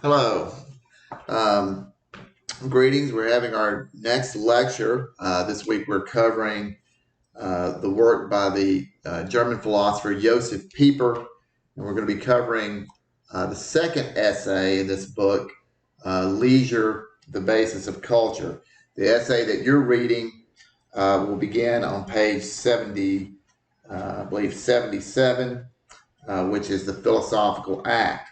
Hello. Um, Greetings. We're having our next lecture. This week we're covering the work by the German philosopher Josef Pieper, and we're going to be covering the second essay in this book, Leisure, the Basis of Culture. The essay that you're reading will begin on page 70, I believe 77, which is the philosophical act.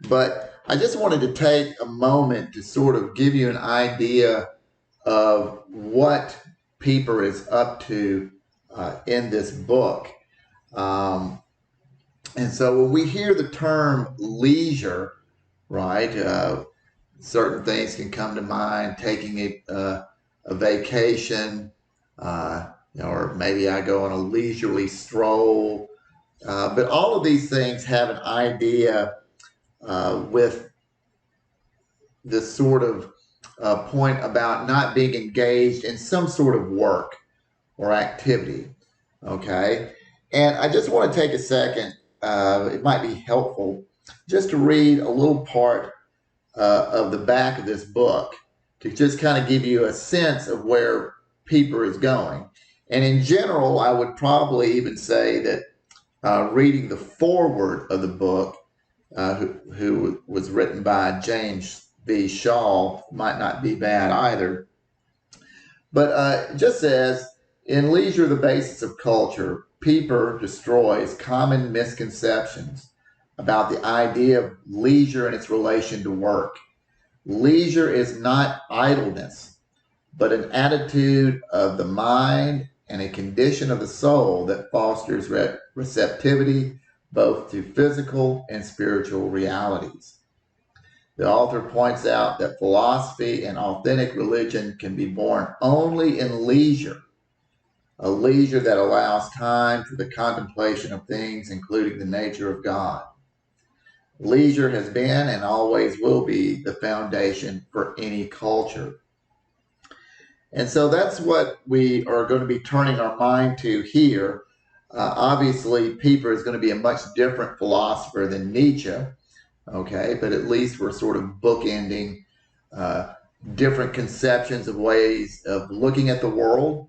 But I just wanted to take a moment to sort of give you an idea of what Pieper is up to in this book. Um, and so when we hear the term leisure, right, certain things can come to mind, taking a vacation, or maybe I go on a leisurely stroll. But all of these things have an idea with this sort of point about not being engaged in some sort of work or activity. Okay. And I just want to take a second, it might be helpful just to read a little part of the back of this book to just kind of give you a sense of where Pieper is going. And in general, I would probably even say that reading the foreword of the book, who was written by James V. Shaw, might not be bad either. But it just says, in Leisure, the Basis of Culture, Pieper destroys common misconceptions about the idea of leisure and its relation to work. Leisure is not idleness, but an attitude of the mind and a condition of the soul that fosters receptivity both to physical and spiritual realities. The author points out that philosophy and authentic religion can be born only in leisure, a leisure that allows time for the contemplation of things, including the nature of God. Leisure has been and always will be the foundation for any culture. And so that's what we are going to be turning our mind to here. Obviously, Pieper is going to be a much different philosopher than Nietzsche, okay, but at least we're sort of bookending uh, different conceptions of ways of looking at the world.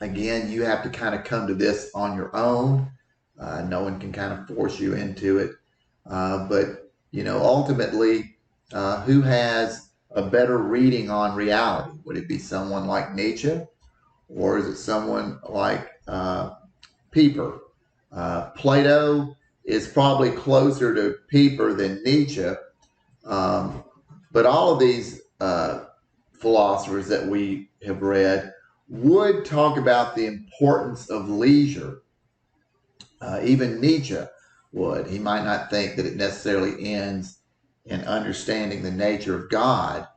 Again, you have to kind of come to this on your own. No one can kind of force you into it. But, ultimately, who has a better reading on reality? Would it be someone like Nietzsche, or is it someone like Pieper? Plato is probably closer to Pieper than Nietzsche, um, but all of these philosophers that we have read would talk about the importance of leisure. Even Nietzsche would. He might not think that it necessarily ends in understanding the nature of God,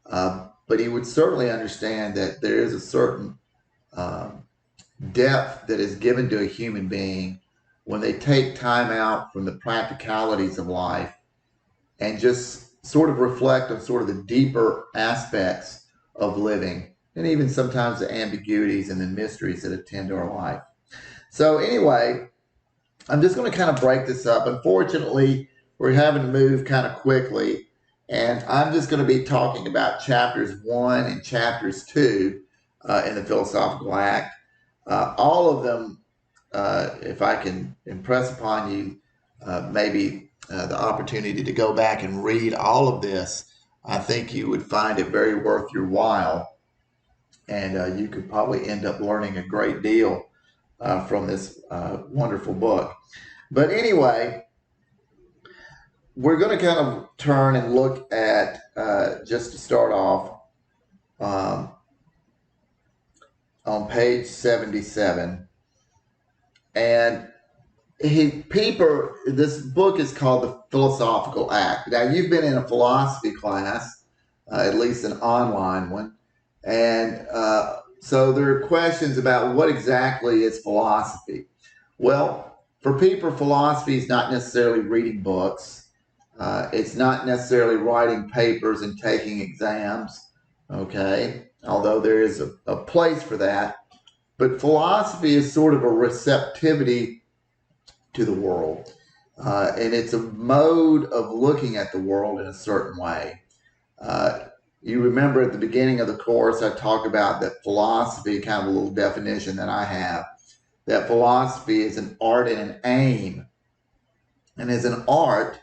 but he would certainly understand that there is a certain um, depth that is given to a human being when they take time out from the practicalities of life and just sort of reflect on sort of the deeper aspects of living and even sometimes the ambiguities and the mysteries that attend to our life. So, anyway, I'm just going to kind of break this up. Unfortunately, we're having to move kind of quickly, and I'm just going to be talking about chapters 1 and chapters 2 in the Philosophical Act. All of them, if I can impress upon you, maybe the opportunity to go back and read all of this, I think you would find it very worth your while, and you could probably end up learning a great deal from this wonderful book. But anyway, we're going to kind of turn and look at, just to start off, um, on page 77. And Pieper, this book is called The Philosophical Act. Now, you've been in a philosophy class, at least an online one. And so there are questions about what exactly is philosophy. Well, for Pieper, philosophy is not necessarily reading books. It's not necessarily writing papers and taking exams, okay? Although there is a place for that. But philosophy is sort of a receptivity to the world. and it's a mode of looking at the world in a certain way. You remember at the beginning of the course, I talked about that philosophy, kind of a little definition that I have, that philosophy is an art and an aim. And as an art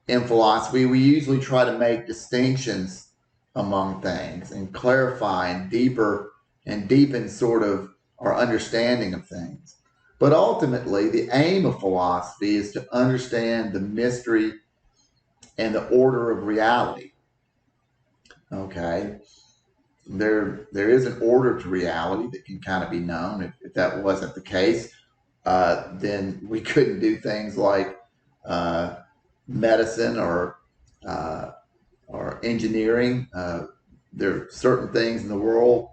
in philosophy, we usually try to make distinctions among things and clarify and deepen sort of our understanding of things. But ultimately, the aim of philosophy is to understand the mystery and the order of reality. Okay, there is an order to reality that can kind of be known. If that wasn't the case, then we couldn't do things like medicine or engineering. There are certain things in the world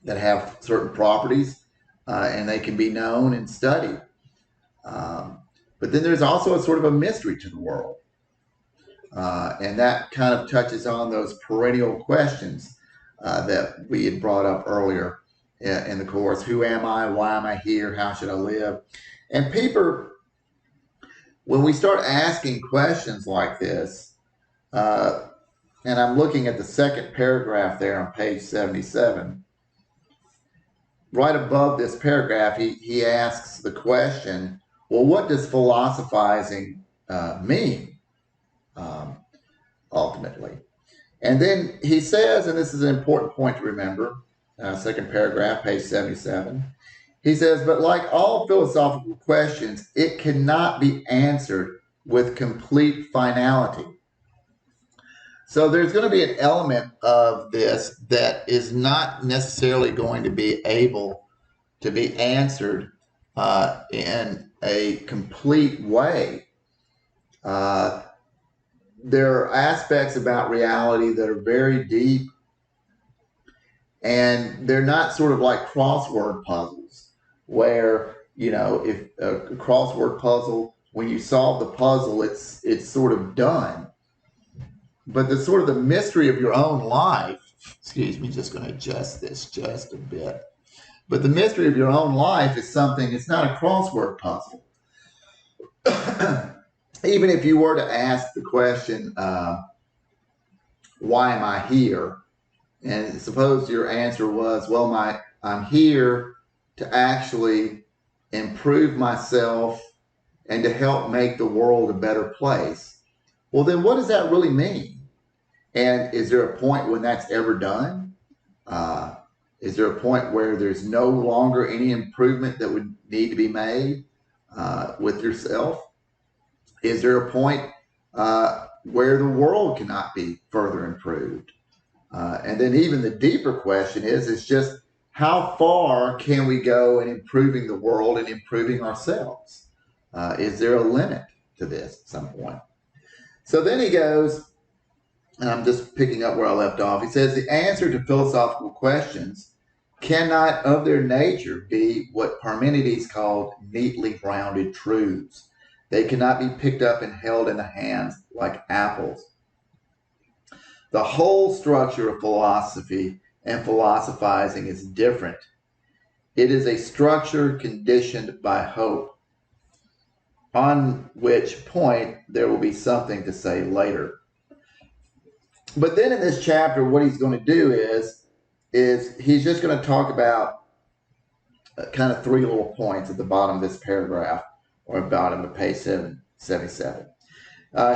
that have certain properties, and they can be known and studied. But then there's also a sort of a mystery to the world. And that kind of touches on those perennial questions that we had brought up earlier in the course. Who am I? Why am I here? How should I live? And Pieper, when we start asking questions like this, and I'm looking at the second paragraph there on page 77, right above this paragraph, he asks the question, well, what does philosophizing mean ultimately? And then he says, and this is an important point to remember, second paragraph, page 77, he says, but like all philosophical questions, it cannot be answered with complete finality. So there's going to be an element of this that is not necessarily going to be able to be answered in a complete way. There are aspects about reality that are very deep, and they're not sort of like crossword puzzles where, you know, if a crossword puzzle, when you solve the puzzle, it's sort of done. But the sort of the mystery of your own life, excuse me, just going to adjust this just a bit. But the mystery of your own life is something, it's not a crossword puzzle. Even if you were to ask the question, why am I here? And suppose your answer was, well, I'm here to actually improve myself and to help make the world a better place. Well, then what does that really mean? And is there a point when that's ever done? Is there a point where there's no longer any improvement that would need to be made with yourself? Is there a point where the world cannot be further improved? And then even the deeper question is just how far can we go in improving the world and improving ourselves? Is there a limit to this at some point? So then he goes, and I'm just picking up where I left off. He says, the answer to philosophical questions cannot of their nature be what Parmenides called neatly rounded truths. They cannot be picked up and held in the hands like apples. The whole structure of philosophy and philosophizing is different. It is a structure conditioned by hope, on which point there will be something to say later. But then in this chapter, what he's going to do is he's just going to talk about kind of three little points at the bottom of this paragraph, or bottom of page 77.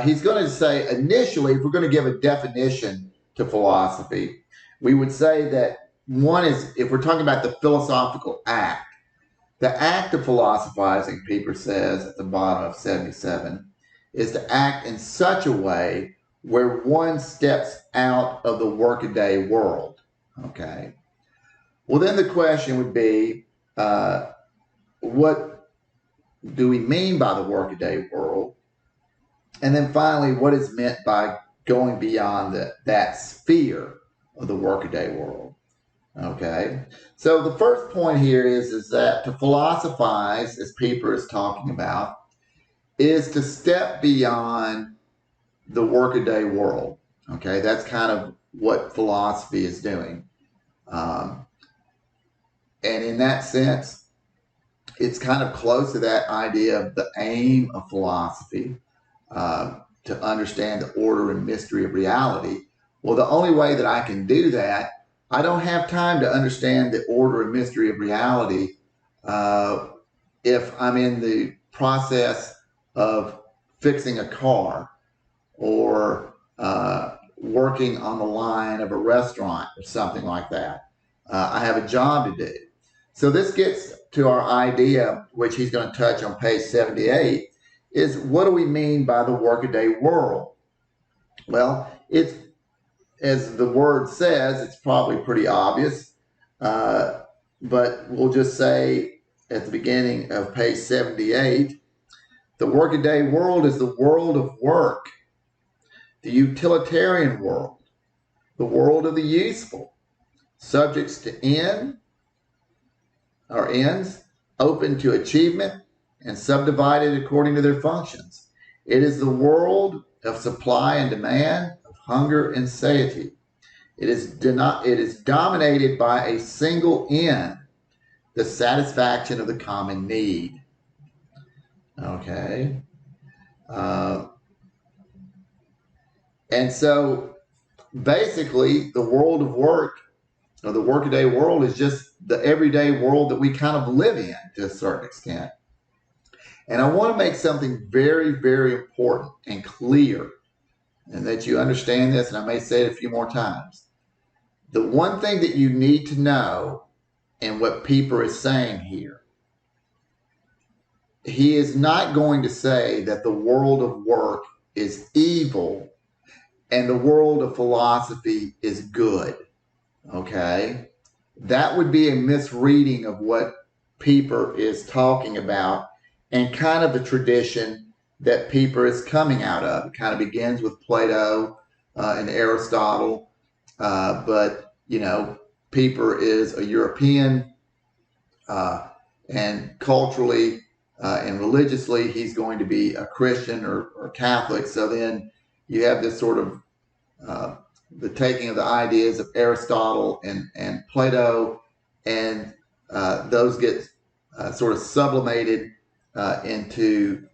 He's going to say, initially, if we're going to give a definition to philosophy, we would say that one is, if we're talking about the philosophical act, the act of philosophizing, Pieper says at the bottom of 77, is to act in such a way where one steps out of the workaday world. Okay. Well, then the question would be, what do we mean by the workaday world? And then finally, what is meant by going beyond that sphere of the workaday world? Okay. So the first point here is that to philosophize, as Pieper is talking about, is to step beyond the workaday world. Okay. That's kind of what philosophy is doing. And in that sense, it's kind of close to that idea of the aim of philosophy, to understand the order and mystery of reality. Well, the only way that I can do that, I don't have time to understand the order and mystery of reality uh, if I'm in the process of fixing a car or working on the line of a restaurant or something like that. I have a job to do. So this gets to our idea, which he's going to touch on page 78, is what do we mean by the workaday world? Well, it's, as the word says, it's probably pretty obvious, but we'll just say at the beginning of page 78, the workaday world is the world of work, the utilitarian world, the world of the useful, subjects to end or ends, open to achievement, and subdivided according to their functions. It is the world of supply and demand, of hunger and satiety. It is dominated by a single end, the satisfaction of the common need. Okay. And so basically, the world of work, or the workaday world, is just the everyday world that we kind of live in to a certain extent. And I want to make something very, very important and clear, and that you understand this, and I may say it a few more times. The one thing that you need to know, and what Pieper is saying here, he is not going to say that the world of work is evil and the world of philosophy is good. Okay? That would be a misreading of what Pieper is talking about and kind of the tradition that Pieper is coming out of. It kind of begins with Plato and Aristotle, but, you know, Pieper is a European, and culturally and religiously, he's going to be a Christian or Catholic. So then you have this sort of the taking of the ideas of Aristotle and Plato, and those get sort of sublimated into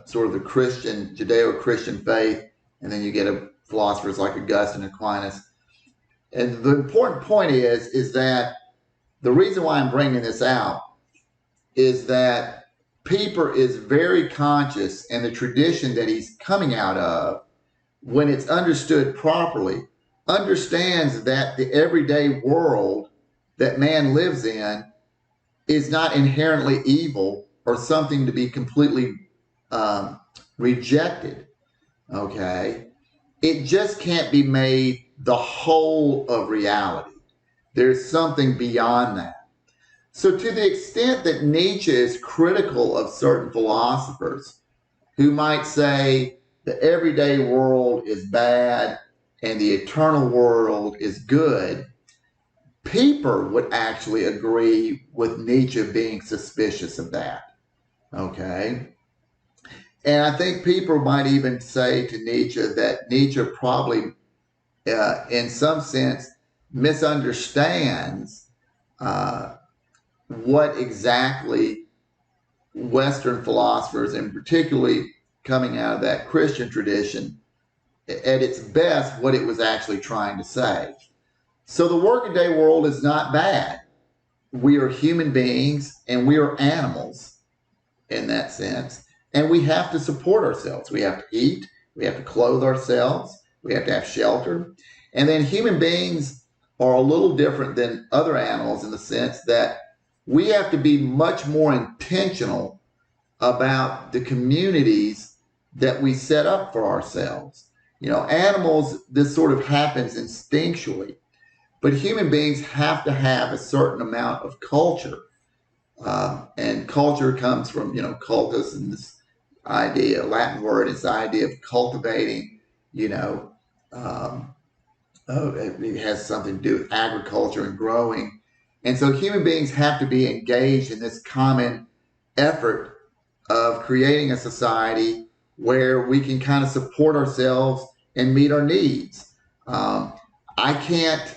sort of the Christian, Judeo-Christian faith, and then you get philosophers like Augustine and Aquinas. And the important point is that the reason why I'm bringing this out is that Pieper is very conscious, and the tradition that he's coming out of, when it's understood properly, understands that the everyday world that man lives in is not inherently evil or something to be completely rejected. Okay? It just can't be made the whole of reality. There's something beyond that. So to the extent that Nietzsche is critical of certain philosophers who might say the everyday world is bad and the eternal world is good, Pieper would actually agree with Nietzsche being suspicious of that. Okay? And I think Pieper might even say to Nietzsche that Nietzsche probably, in some sense, misunderstands what exactly Western philosophers, and particularly coming out of that Christian tradition, at its best, what it was actually trying to say. So the workaday world is not bad. We are human beings and we are animals in that sense. And we have to support ourselves. We have to eat. We have to clothe ourselves. We have to have shelter. And then human beings are a little different than other animals in the sense that we have to be much more intentional about the communities that we set up for ourselves. You know, animals, this sort of happens instinctually, but human beings have to have a certain amount of culture. And culture comes from, you know, cultus, and this idea, Latin word, is the idea of cultivating, you know, it has something to do with agriculture and growing. And so human beings have to be engaged in this common effort of creating a society where we can kind of support ourselves and meet our needs. I can't,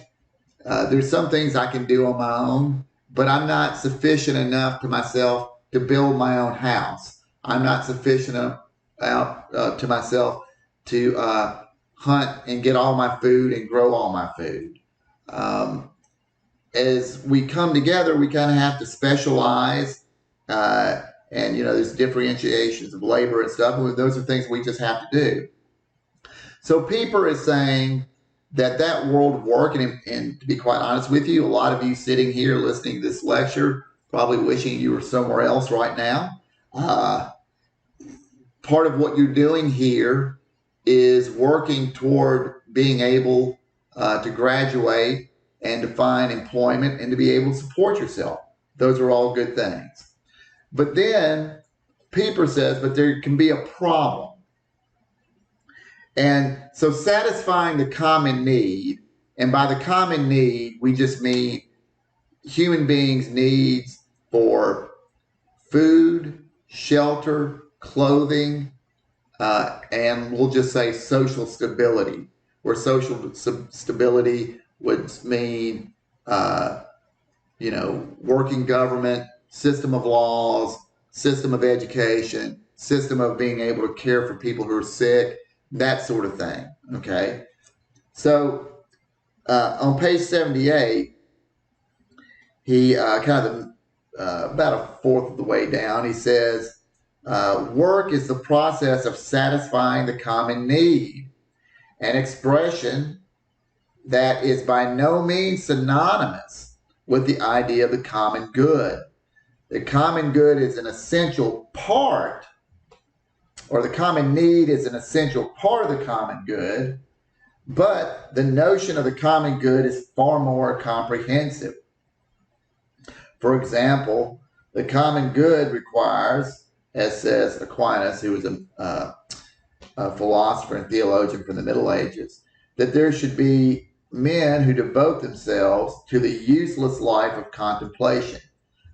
there's some things I can do on my own, but I'm not sufficient enough to myself to build my own house. I'm not sufficient to myself to hunt and get all my food and grow all my food. As we come together, we kind of have to specialize, and there's differentiations of labor and stuff. And those are things we just have to do. So Pieper is saying that world of work, and to be quite honest with you, a lot of you sitting here listening to this lecture probably wishing you were somewhere else right now. Part of what you're doing here is working toward being able to graduate and to find employment and to be able to support yourself. Those are all good things. But then Pieper says, but there can be a problem. And so satisfying the common need, and by the common need, we just mean human beings' needs for food, shelter, clothing, and we'll just say social stability, where social stability would mean, working government, system of laws, system of education, system of being able to care for people who are sick, that sort of thing. Okay. So on page 78, he about a fourth of the way down, he says, work is the process of satisfying the common need, an expression that is by no means synonymous with the idea of the common good. The common good is an essential part, or the common need is an essential part of the common good, but the notion of the common good is far more comprehensive. For example, the common good requires, as says Aquinas, who was a philosopher and theologian from the Middle Ages, that there should be men who devote themselves to the useless life of contemplation.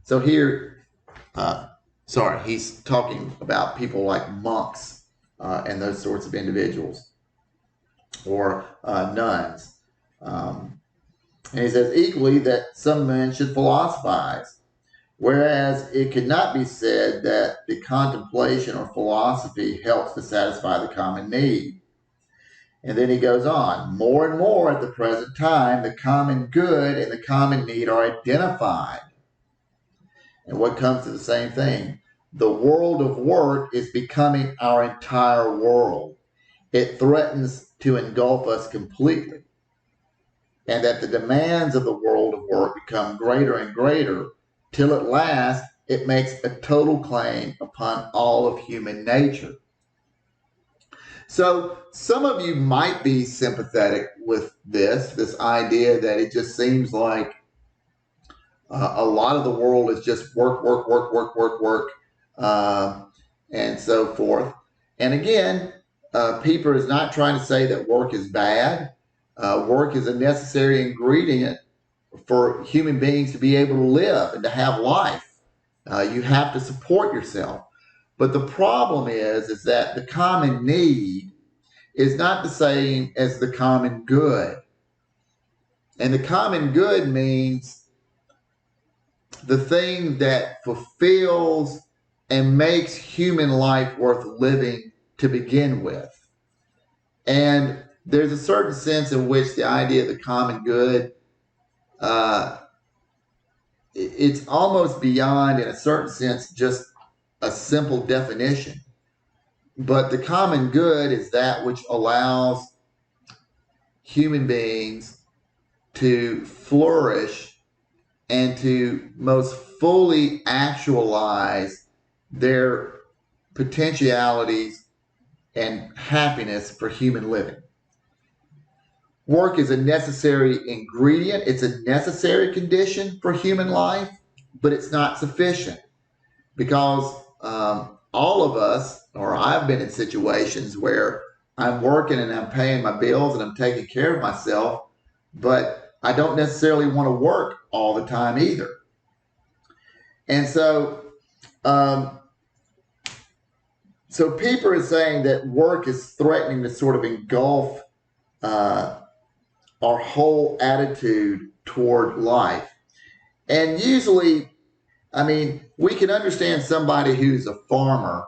So here, he's talking about people like monks and those sorts of individuals, or nuns. And he says equally that some men should philosophize, whereas it could not be said that the contemplation or philosophy helps to satisfy the common need. And then he goes on, more and more at the present time, the common good and the common need are identified. And what comes to the same thing? The world of work is becoming our entire world. It threatens to engulf us completely. And that the demands of the world of work become greater and greater, till at last it makes a total claim upon all of human nature. So some of you might be sympathetic with this idea that it just seems like a lot of the world is just work, and so forth. And again, Pieper is not trying to say that work is bad. Work is a necessary ingredient for human beings to be able to live and to have life. You have to support yourself. But the problem is that the common need is not the same as the common good. And the common good means the thing that fulfills and makes human life worth living to begin with. And there's a certain sense in which the idea of the common good, it's almost beyond, in a certain sense, just a simple definition. But the common good is that which allows human beings to flourish and to most fully actualize their potentialities and happiness for human living. Work is a necessary ingredient. It's a necessary condition for human life, but it's not sufficient, because all of us, or I've been in situations where I'm working and I'm paying my bills and I'm taking care of myself, but I don't necessarily want to work all the time either. And so Pieper is saying that work is threatening to sort of engulf our whole attitude toward life. And usually, I mean, we can understand somebody who's a farmer,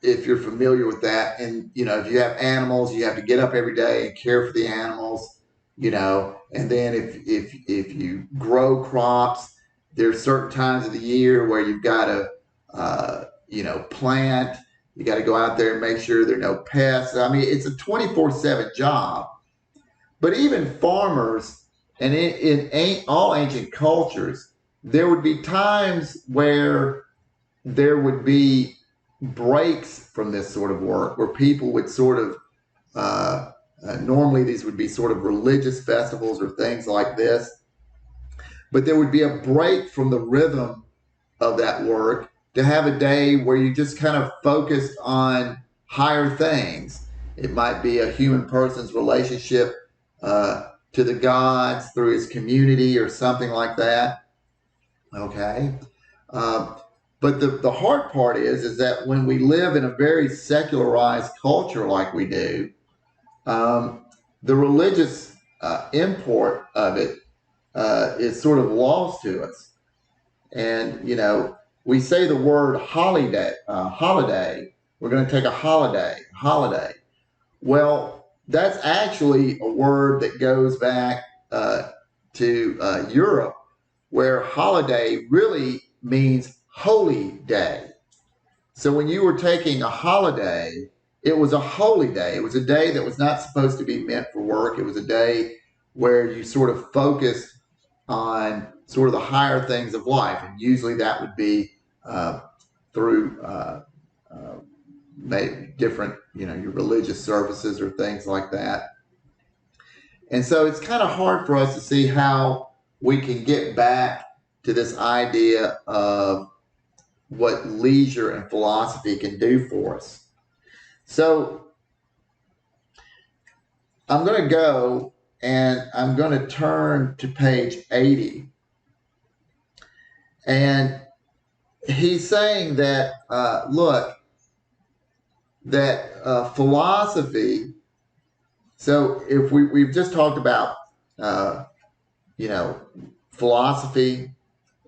if you're familiar with that. And, you know, if you have animals, you have to get up every day and care for the animals, you know. And then if you grow crops, there's certain times of the year where you've got to, you know, plant. You got to go out there and make sure there are no pests. I mean, it's a 24/7 job. But even farmers, and in all ancient cultures, there would be times where there would be breaks from this sort of work where people would sort of, normally these would be sort of religious festivals or things like this, but there would be a break from the rhythm of that work to have a day where you just kind of focused on higher things. It might be a human person's relationship to the gods through his community or something like that. Okay. Um, but the hard part is that when we live in a very secularized culture like we do, the religious import of it is sort of lost to us. And, you know, we say the word holiday, we're going to take a holiday. Well, that's actually a word that goes back to Europe, where holiday really means holy day. So when you were taking a holiday, it was a holy day. It was a day that was not supposed to be meant for work. It was a day where you sort of focused on sort of the higher things of life. And usually that would be through maybe different, you know, your religious services or things like that. And so it's kind of hard for us to see how we can get back to this idea of what leisure and philosophy can do for us. So I'm going to go and I'm going to turn to page 80. And he's saying that, look, that philosophy, so if we've just talked about, you know, philosophy,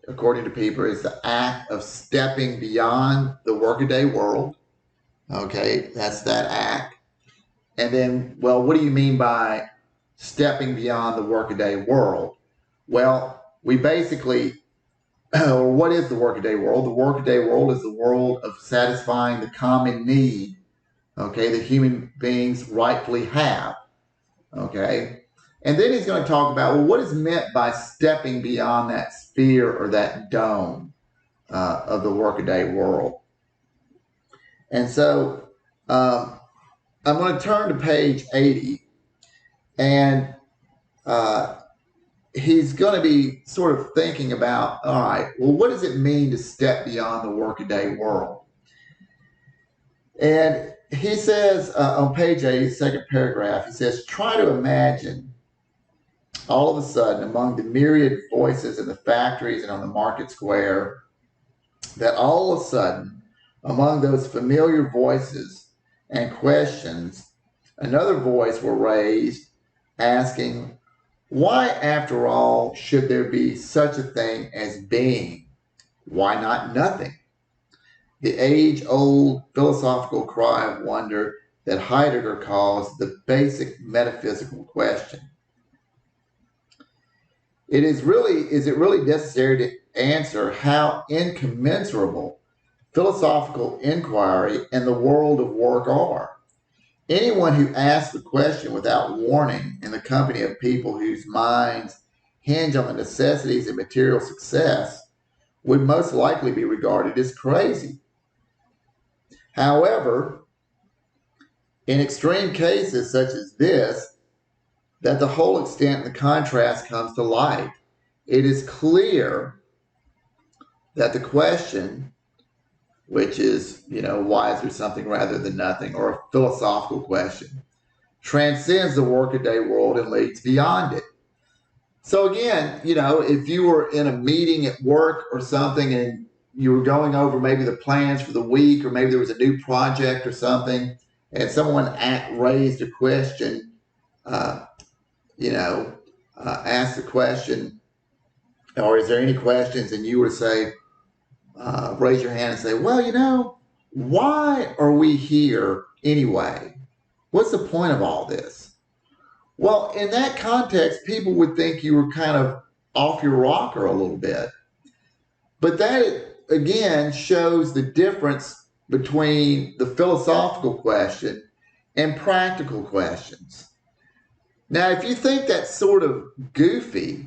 according to Pieper, is the act of stepping beyond the workaday world. Okay, that's that act. And then, well, what do you mean by stepping beyond the workaday world? Well, we basically, or what is the workaday world? The workaday world is the world of satisfying the common need, okay, that human beings rightfully have, okay? And then he's going to talk about, well, what is meant by stepping beyond that sphere or that dome of the workaday world? And so I'm going to turn to page 80, and he's going to be sort of thinking about, all right, well, what does it mean to step beyond the workaday world? And he says on page 80, second paragraph, he says, try to imagine all of a sudden among the myriad voices in the factories and on the market square, that all of a sudden among those familiar voices and questions, another voice were raised asking, why, after all, should there be such a thing as being? Why not nothing? The age-old philosophical cry of wonder that Heidegger calls the basic metaphysical question. Is it really necessary to answer how incommensurable philosophical inquiry and the world of work are? Anyone who asks the question without warning in the company of people whose minds hinge on the necessities of material success would most likely be regarded as crazy. However, in extreme cases such as this, that the whole extent and the contrast comes to light. It is clear that the question, which is, you know, why is there something rather than nothing, or a philosophical question, transcends the workaday world and leads beyond it. So again, you know, if you were in a meeting at work or something and you were going over maybe the plans for the week, or maybe there was a new project or something, and someone raised a question, asked the question, or is there any questions? And you were to say, raise your hand and say, well, why are we here anyway? What's the point of all this? Well, in that context, people would think you were kind of off your rocker a little bit. But that, again, shows the difference between the philosophical question and practical questions. Now, if you think that's sort of goofy,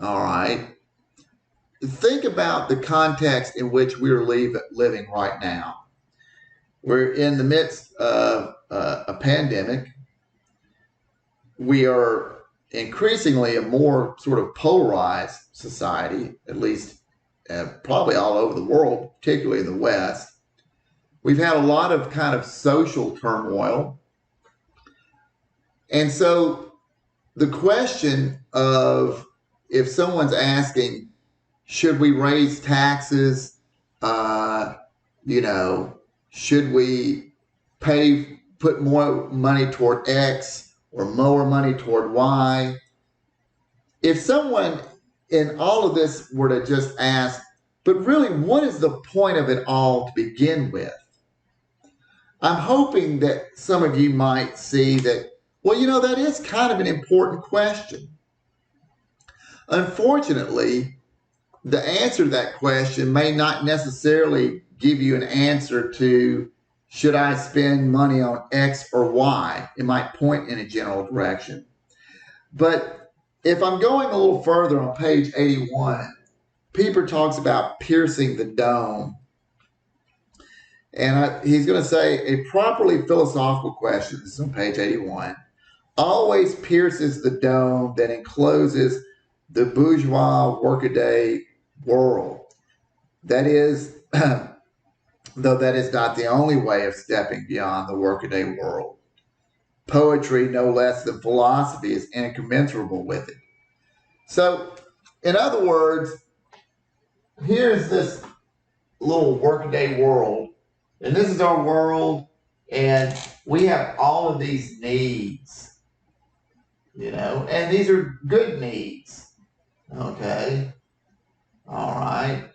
all right, think about the context in which we're living right now. We're in the midst of a pandemic. We are increasingly a more sort of polarized society, at least probably all over the world, particularly in the West. We've had a lot of kind of social turmoil. And so the question of if someone's asking, should we raise taxes? Should we put more money toward X or more money toward Y? If someone in all of this were to just ask, but really, what is the point of it all to begin with? I'm hoping that some of you might see that, that is kind of an important question. Unfortunately, the answer to that question may not necessarily give you an answer to, should I spend money on X or Y? It might point in a general direction. But if I'm going a little further on page 81, Pieper talks about piercing the dome. And he's going to say a properly philosophical question, this is on page 81, always pierces the dome that encloses the bourgeois workaday world. That is, though that is not the only way of stepping beyond the workaday world. Poetry, no less than philosophy, is incommensurable with it. So, in other words, here's this little workaday world, and this is our world, and we have all of these needs, and these are good needs. Okay. All right.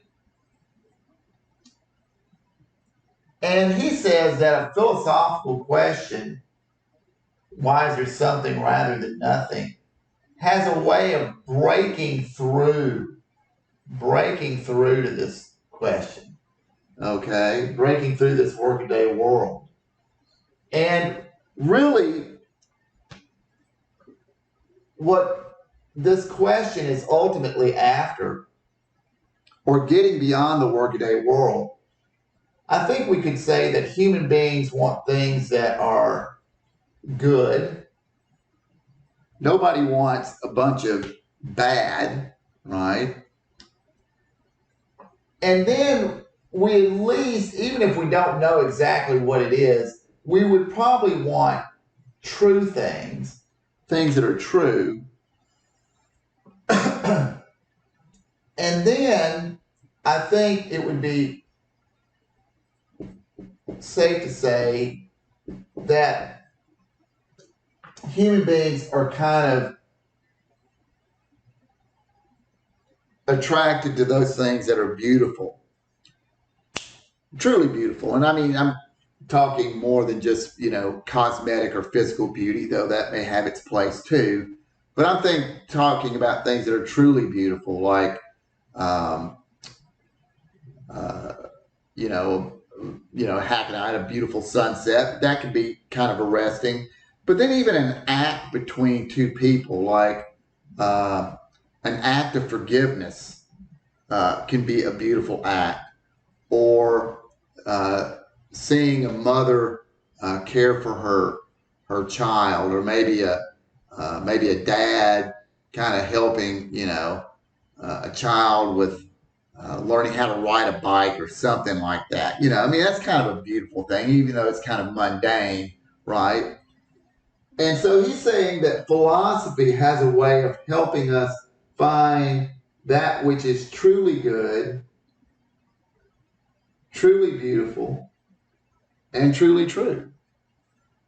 And he says that a philosophical question, why is there something rather than nothing, has a way of breaking through to this question. Okay. Breaking through this workaday world. And really, what this question is ultimately after, or getting beyond the workaday world, I think we could say that human beings want things that are good. Nobody wants a bunch of bad, right? And then we at least, even if we don't know exactly what it is, we would probably want true things that are true. And then I think it would be safe to say that human beings are kind of attracted to those things that are beautiful, truly beautiful. And I mean, I'm talking more than just, cosmetic or physical beauty, though that may have its place too. But I'm talking about things that are truly beautiful, like, hacking out a beautiful sunset. That can be kind of arresting. But then even an act between two people, like an act of forgiveness, can be a beautiful act. Or seeing a mother care for her child, or maybe a dad kind of helping, a child with learning how to ride a bike or something like that. That's kind of a beautiful thing, even though it's kind of mundane, right? And so he's saying that philosophy has a way of helping us find that which is truly good, truly beautiful, and truly true.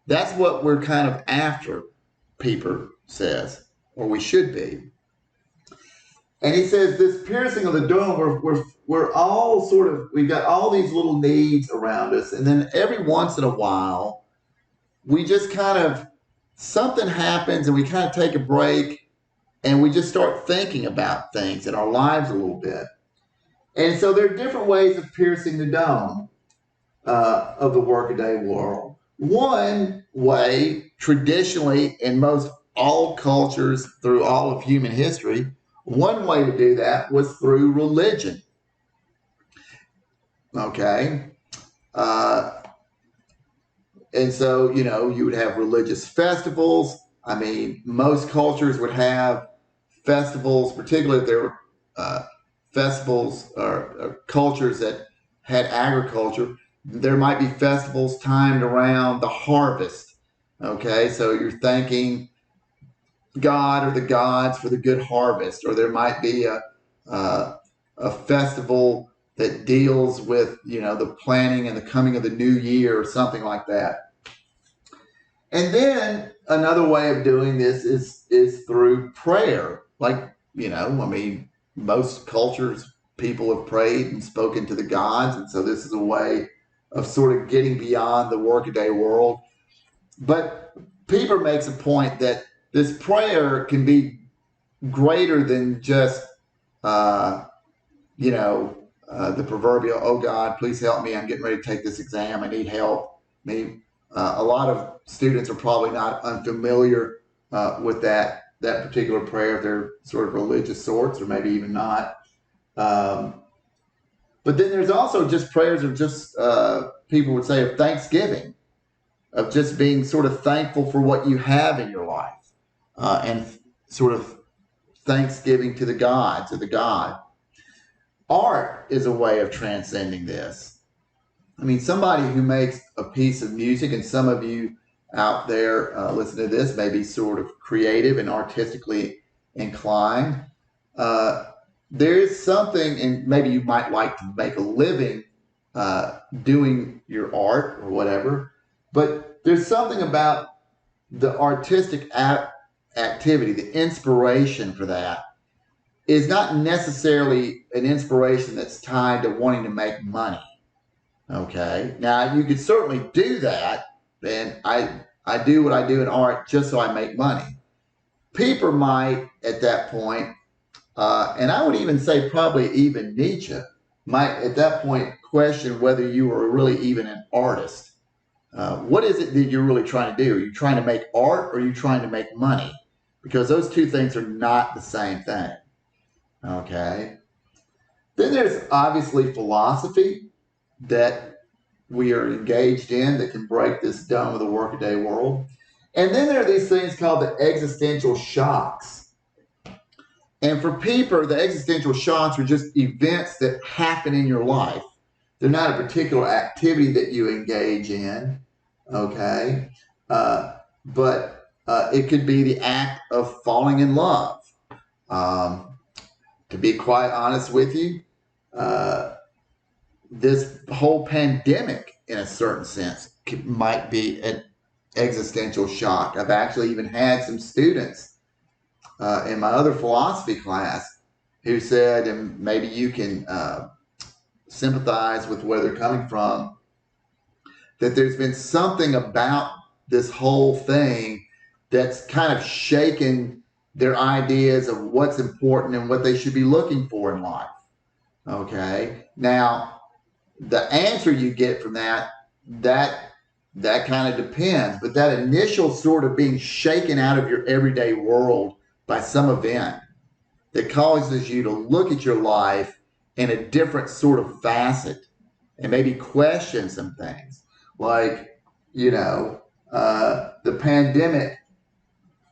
That's what we're kind of after, Pieper says, or we should be. And he says this piercing of the dome, we're all sort of, we've got all these little needs around us. And then every once in a while, we just kind of, something happens and we kind of take a break and we just start thinking about things in our lives a little bit. And so there are different ways of piercing the dome of the workaday world. One way, traditionally, in most all cultures through all of human history, one way to do that was through religion. Okay. And so, you know, you would have religious festivals. I mean, most cultures would have festivals, particularly if there were festivals or cultures that had agriculture. There might be festivals timed around the harvest. Okay, so you're thanking God or the gods for the good harvest, or there might be a festival that deals with, you know, the planning and the coming of the new year or something like that. And then another way of doing this is through prayer. Like, you know, I mean, most cultures, people have prayed and spoken to the gods, and so this is a way of sort of getting beyond the workaday world. But Pieper makes a point that this prayer can be greater than just, you know, the proverbial, oh God, please help me. I'm getting ready to take this exam. I need help. I mean, a lot of students are probably not unfamiliar with that particular prayer if they're sort of religious sorts, or maybe even not. But then there's also just prayers of just, people would say, of thanksgiving, of just being sort of thankful for what you have in your life, and sort of thanksgiving to the gods or the God. Art is a way of transcending this. I mean, somebody who makes a piece of music, and some of you out there listening to this may be sort of creative and artistically inclined. There is something, and maybe you might like to make a living doing your art or whatever, but there's something about the artistic activity, the inspiration for that is not necessarily an inspiration that's tied to wanting to make money. Okay. Now you could certainly do that. And I do what I do in art just so I make money. Pieper might at that point, and I would even say probably even Nietzsche might at that point question whether you were really even an artist. What is it that you're really trying to do? Are you trying to make art or are you trying to make money? Because those two things are not the same thing. Okay. Then there's obviously philosophy that we are engaged in that can break this dome of the workaday world. And then there are these things called the existential shocks. And for Pieper, the existential shocks are just events that happen in your life. They're not a particular activity that you engage in, okay? But it could be the act of falling in love. To be quite honest with you, this whole pandemic, in a certain sense, might be an existential shock. I've actually even had some students in my other philosophy class who said, and maybe you can sympathize with where they're coming from, that there's been something about this whole thing that's kind of shaken their ideas of what's important and what they should be looking for in life. Okay. Now, the answer you get from that kind of depends, but that initial sort of being shaken out of your everyday world by some event that causes you to look at your life in a different sort of facet and maybe question some things. Like, you know, the pandemic,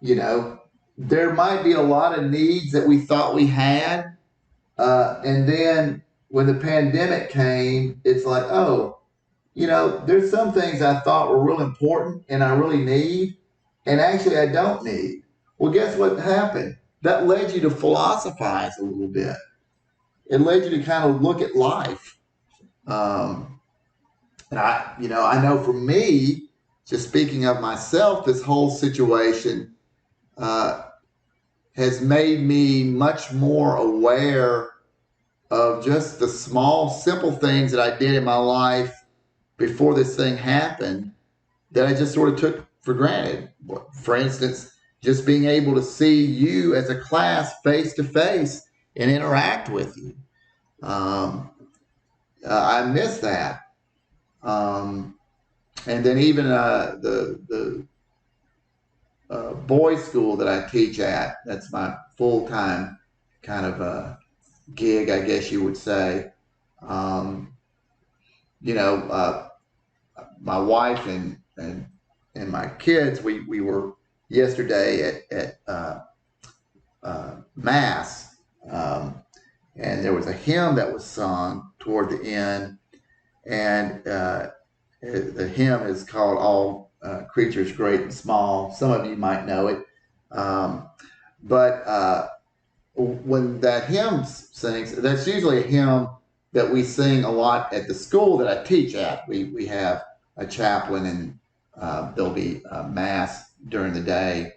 you know, there might be a lot of needs that we thought we had. And then when the pandemic came, it's like, oh, you know, there's some things I thought were real important and I really need, and actually I don't need. Well, guess what happened? That led you to philosophize a little bit. It led you to kind of look at life. And I know for me, just speaking of myself, this whole situation has made me much more aware of just the small, simple things that I did in my life before this thing happened that I just sort of took for granted. For instance, just being able to see you as a class face to face and interact with you. I miss that. And then even the boys' school that I teach at, that's my full-time kind of gig, I guess you would say. Um, my wife and my kids, we were yesterday at mass, and there was a hymn that was sung toward the end, and the hymn is called "All Creatures Great and Small." Some of you might know it, but when that hymn sings, that's usually a hymn that we sing a lot at the school that I teach at. We have a chaplain, and there'll be mass during the day.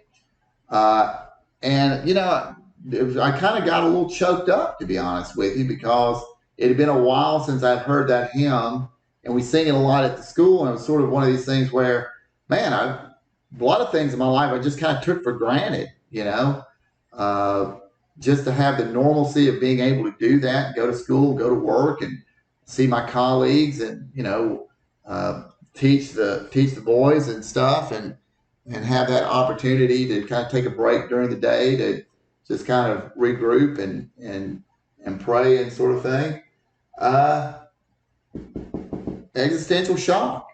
And I kind of got a little choked up, to be honest with you, because it had been a while since I'd heard that hymn, and we sing it a lot at the school. And it was sort of one of these things where, man, a lot of things in my life I just kind of took for granted, just to have the normalcy of being able to do that, go to school, go to work, and see my colleagues, and teach the boys and stuff, and have that opportunity to kind of take a break during the day to just kind of regroup and pray and sort of thing. Existential shock,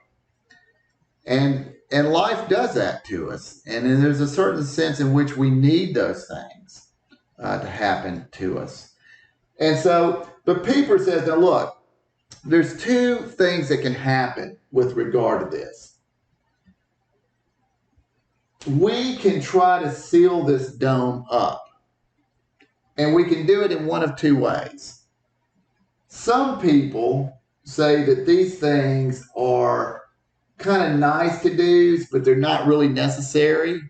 and life does that to us, and then there's a certain sense in which we need those things to happen to us. And so, but Pieper says, now look, there's two things that can happen with regard to this. We can try to seal this dome up, and we can do it in one of two ways. Some people say that these things are kind of nice to do, but they're not really necessary,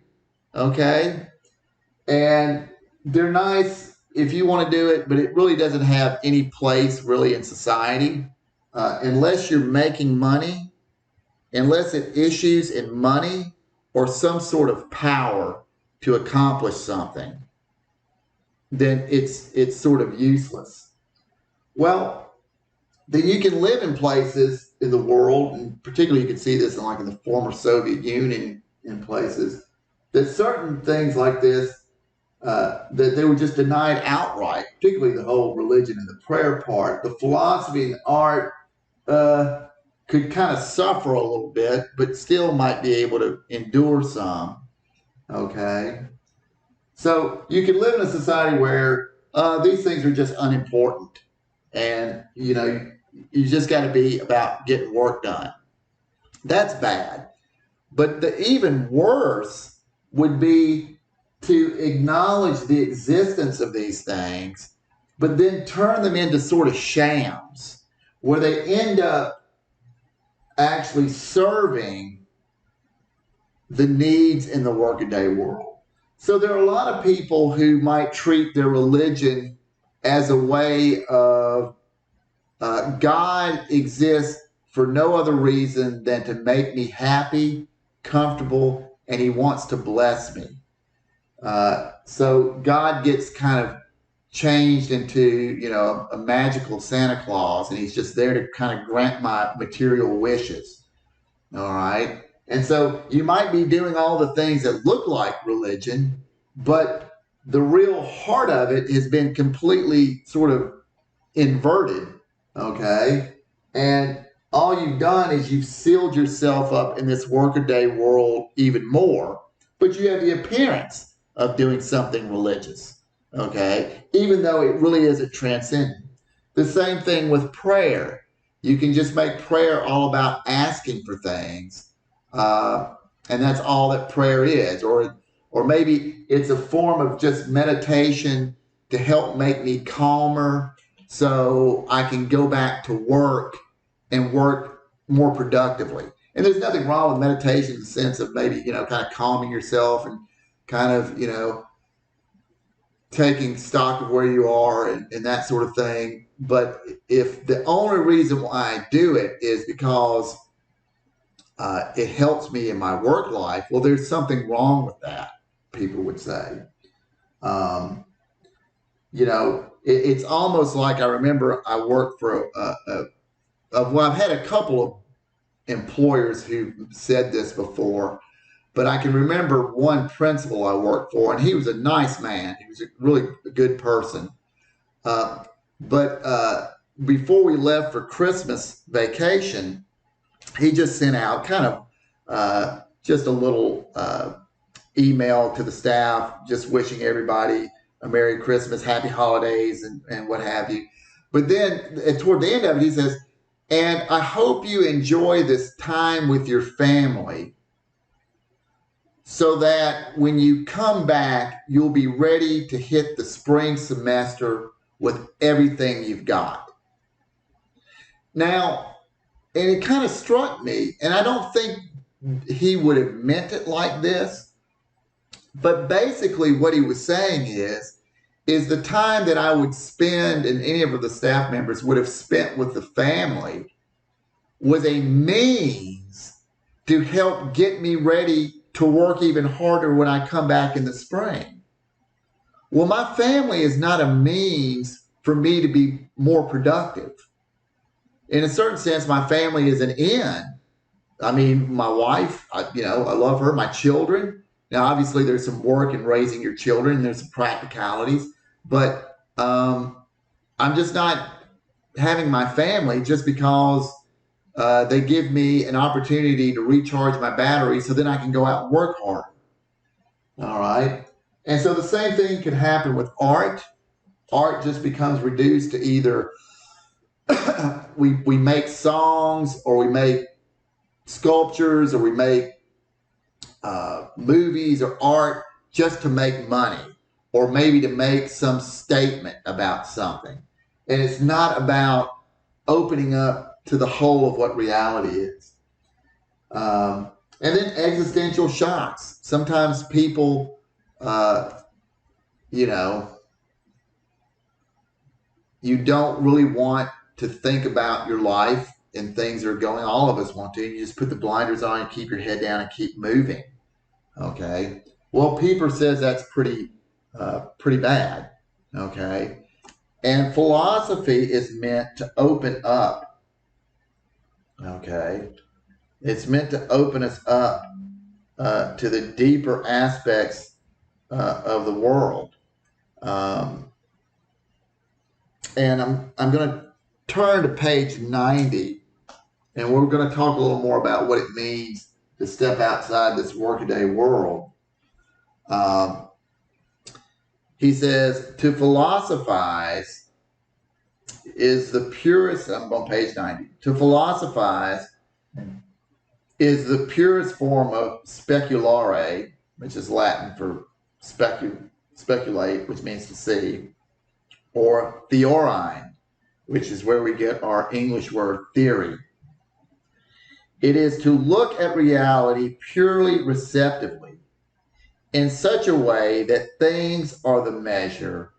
okay? And they're nice if you want to do it, but it really doesn't have any place really in society unless you're making money, unless it issues in money or some sort of power to accomplish something, then it's sort of useless. Well, then you can live in places in the world, and particularly you can see this in the former Soviet Union, in places that certain things like this that they were just denied outright, particularly the whole religion and the prayer part. The philosophy and art could kind of suffer a little bit, but still might be able to endure some. Okay? So you can live in a society where these things are just unimportant, and you just got to be about getting work done. That's bad. But the even worse would be to acknowledge the existence of these things, but then turn them into sort of shams where they end up actually serving the needs in the workaday world. So there are a lot of people who might treat their religion as a way of God exists for no other reason than to make me happy, comfortable, and he wants to bless me. So God gets kind of changed into, a magical Santa Claus, and he's just there to kind of grant my material wishes. All right. And so you might be doing all the things that look like religion, but the real heart of it has been completely sort of inverted. Okay. And all you've done is you've sealed yourself up in this workaday world even more, but you have the appearance of doing something religious, okay, even though it really isn't transcendent. The same thing with prayer. You can just make prayer all about asking for things, and that's all that prayer is. Or maybe it's a form of just meditation to help make me calmer so I can go back to work and work more productively. And there's nothing wrong with meditation in the sense of maybe, kind of calming yourself and kind of, taking stock of where you are and that sort of thing. But if the only reason why I do it is because it helps me in my work life, well, there's something wrong with that, people would say. Um, it's almost like I remember I worked for well, I've had a couple of employers who said this before, but I can remember one principal I worked for, and he was a nice man. He was a really good person. But before we left for Christmas vacation, he just sent out kind of just a little email to the staff, just wishing everybody a Merry Christmas, Happy Holidays, and what have you. But then toward the end of it, he says, and I hope you enjoy this time with your family so that when you come back, you'll be ready to hit the spring semester with everything you've got. Now, and it kind of struck me, and I don't think he would have meant it like this, but basically what he was saying is the time that I would spend and any of the staff members would have spent with the family was a means to help get me ready to work even harder when I come back in the spring. Well, my family is not a means for me to be more productive. In a certain sense, my family is an end. I mean, my wife, I love her, my children. Now, obviously, there's some work in raising your children. There's some practicalities. But I'm just not having my family just because they give me an opportunity to recharge my battery so then I can go out and work harder. All right. And so the same thing could happen with art. Art just becomes reduced to either we make songs, or we make sculptures, or we make movies or art just to make money, or maybe to make some statement about something. And it's not about opening up to the whole of what reality is. And then existential shocks. Sometimes people, you don't really want to think about your life and things are going, all of us want to. You just put the blinders on and keep your head down and keep moving. Okay. Well, Pieper says that's pretty bad. Okay. And philosophy is meant to open up. Okay. It's meant to open us up to the deeper aspects of the world. And I'm going to turn to page 90, and we're going to talk a little more about what it means to step outside this workaday world. He says, to philosophize is the purest, I'm on page 90, to philosophize is the purest form of speculare, which is Latin for speculate, which means to see, or theorein, which is where we get our English word theory. It is to look at reality purely receptively, in such a way that things are the measure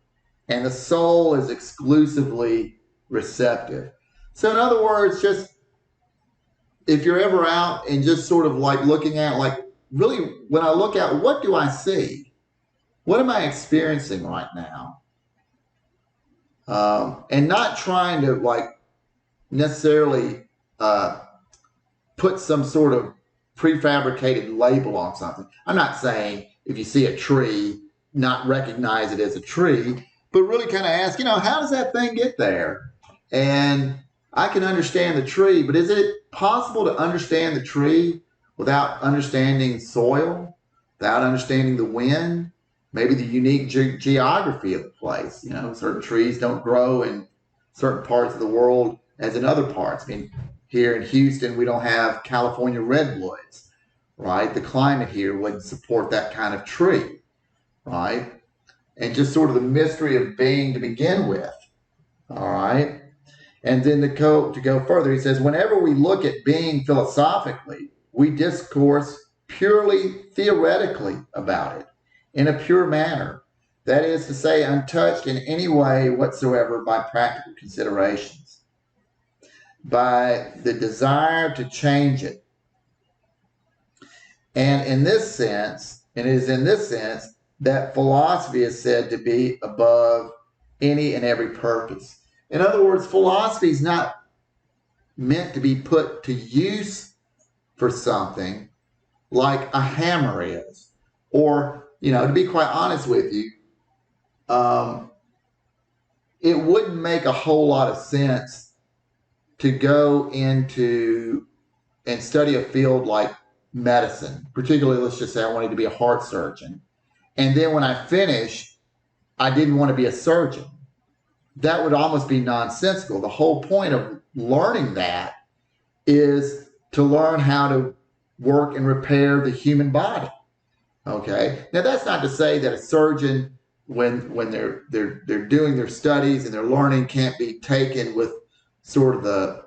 and the soul is exclusively receptive. So in other words, just if you're ever out and just sort of like looking at, like, really, when I look at, what do I see? What am I experiencing right now? And not trying to like necessarily put some sort of prefabricated label on something. I'm not saying if you see a tree, not recognize it as a tree, but really kind of ask, how does that thing get there? And I can understand the tree, but is it possible to understand the tree without understanding soil, without understanding the wind, maybe the unique geography of the place? Certain trees don't grow in certain parts of the world as in other parts. I mean, here in Houston, we don't have California redwoods, right? The climate here wouldn't support that kind of tree, right? And just sort of the mystery of being to begin with, all right? And then to go further, he says, whenever we look at being philosophically, we discourse purely theoretically about it in a pure manner, That is to say, untouched in any way whatsoever by practical considerations, by the desire to change it. And in this sense, and it is in this sense that philosophy is said to be above any and every purpose. In other words, philosophy is not meant to be put to use for something like a hammer is. Or, to be quite honest with you, it wouldn't make a whole lot of sense to go into and study a field like medicine, particularly, let's just say I wanted to be a heart surgeon. And then when I finished, I didn't want to be a surgeon. That would almost be nonsensical. The whole point of learning that is to learn how to work and repair the human body. Okay. Now that's not to say that a surgeon, when they're doing their studies and they're learning, can't be taken with sort of the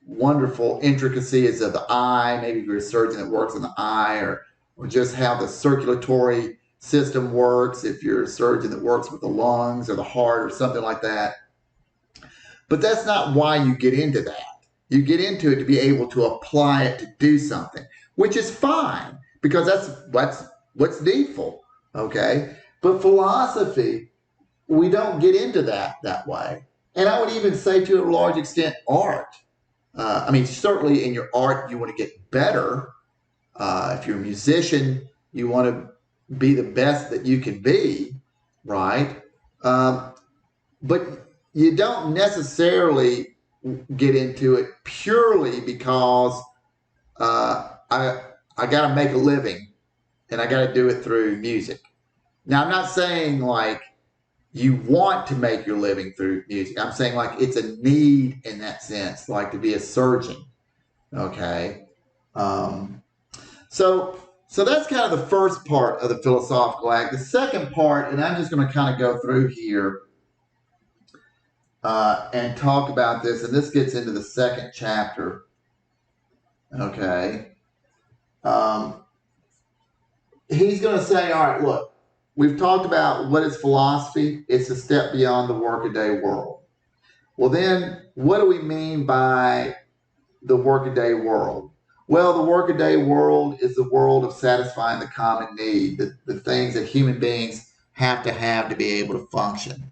wonderful intricacies of the eye. Maybe if you're a surgeon that works in the eye, or just how the circulatory system works, if you're a surgeon that works with the lungs or the heart or something like that. But that's not why you get into that. You get into it to be able to apply it to do something, which is fine, because that's what's needful. Okay. But philosophy, we don't get into that way. And I would even say, to a large extent, art. Certainly in your art, you want to get better. If you're a musician, you want to be the best that you can be, right? But you don't necessarily get into it purely because I got to make a living and I got to do it through music. Now, I'm not saying like you want to make your living through music. I'm saying like it's a need in that sense, like to be a surgeon. Okay. So that's kind of the first part of the philosophical act. The second part, and I'm just going to kind of go through here and talk about this, and this gets into the second chapter. Okay. He's going to say, all right, look, we've talked about what is philosophy. It's a step beyond the workaday world. Well, then, what do we mean by the workaday world? Well, the workaday world is the world of satisfying the common need, the things that human beings have to be able to function.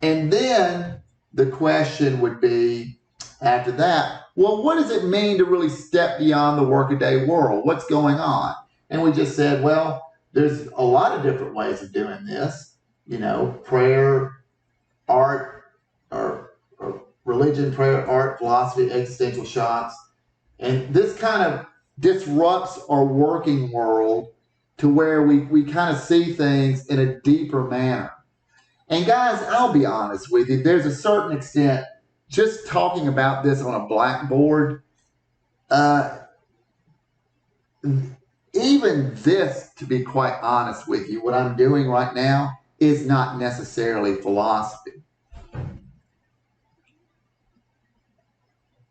And then the question would be, after that, well, what does it mean to really step beyond the workaday world? What's going on? And we just said, well, there's a lot of different ways of doing this. Prayer, art, or religion, prayer, art, philosophy, existential shots. And this kind of disrupts our working world to where we kind of see things in a deeper manner. And guys, I'll be honest with you, there's a certain extent, just talking about this on a blackboard, even this, to be quite honest with you, what I'm doing right now is not necessarily philosophy.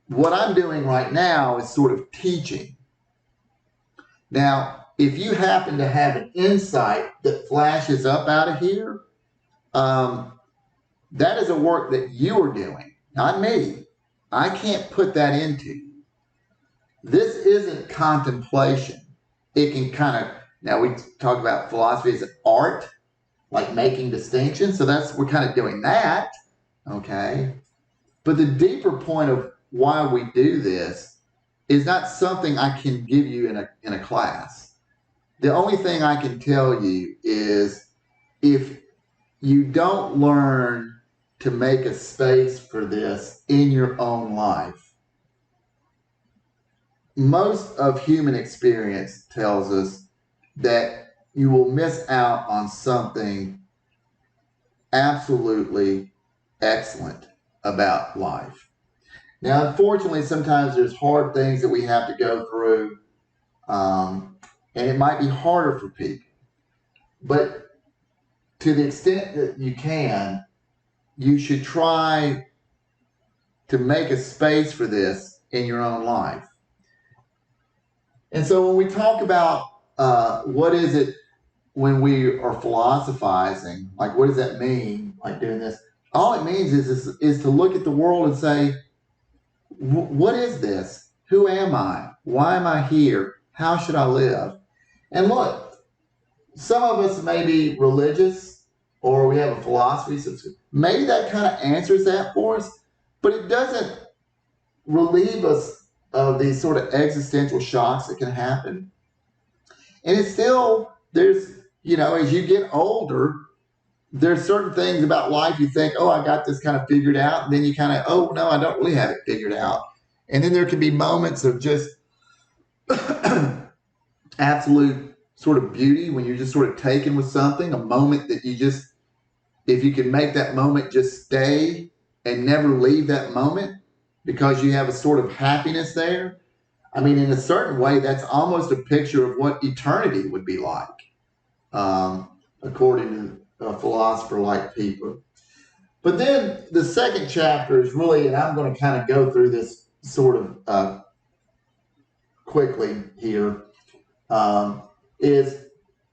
What I'm doing right now is sort of teaching. Now, if you happen to have an insight that flashes up out of here, that is a work that you are doing, not me. I can't put that into you. This isn't contemplation. It can kind of, now we talk about philosophy as an art, like making distinctions. So we're kind of doing that. Okay. But the deeper point of why we do this is not something I can give you in a class. The only thing I can tell you is, if you don't learn to make a space for this in your own life, most of human experience tells us that you will miss out on something absolutely excellent about life. Now, unfortunately, sometimes there's hard things that we have to go through, and it might be harder for people. But to the extent that you can, you should try to make a space for this in your own life. And so when we talk about what is it when we are philosophizing, like what does that mean? Like doing this, all it means is to look at the world and say, what is this? Who am I? Why am I here? How should I live? And look, some of us may be religious or we have a philosophy. So maybe that kind of answers that for us, but it doesn't relieve us of these sort of existential shocks that can happen. And it's still, as you get older, there's certain things about life you think, oh, I got this kind of figured out. And then you kind of, oh, no, I don't really have it figured out. And then there can be moments of just absolute sort of beauty when you're just sort of taken with something, a moment that you just, if you can make that moment just stay and never leave that moment because you have a sort of happiness there. I mean, in a certain way, that's almost a picture of what eternity would be like, according to a philosopher like Pieper. But then the second chapter is really, and I'm going to kind of go through this sort of quickly here, is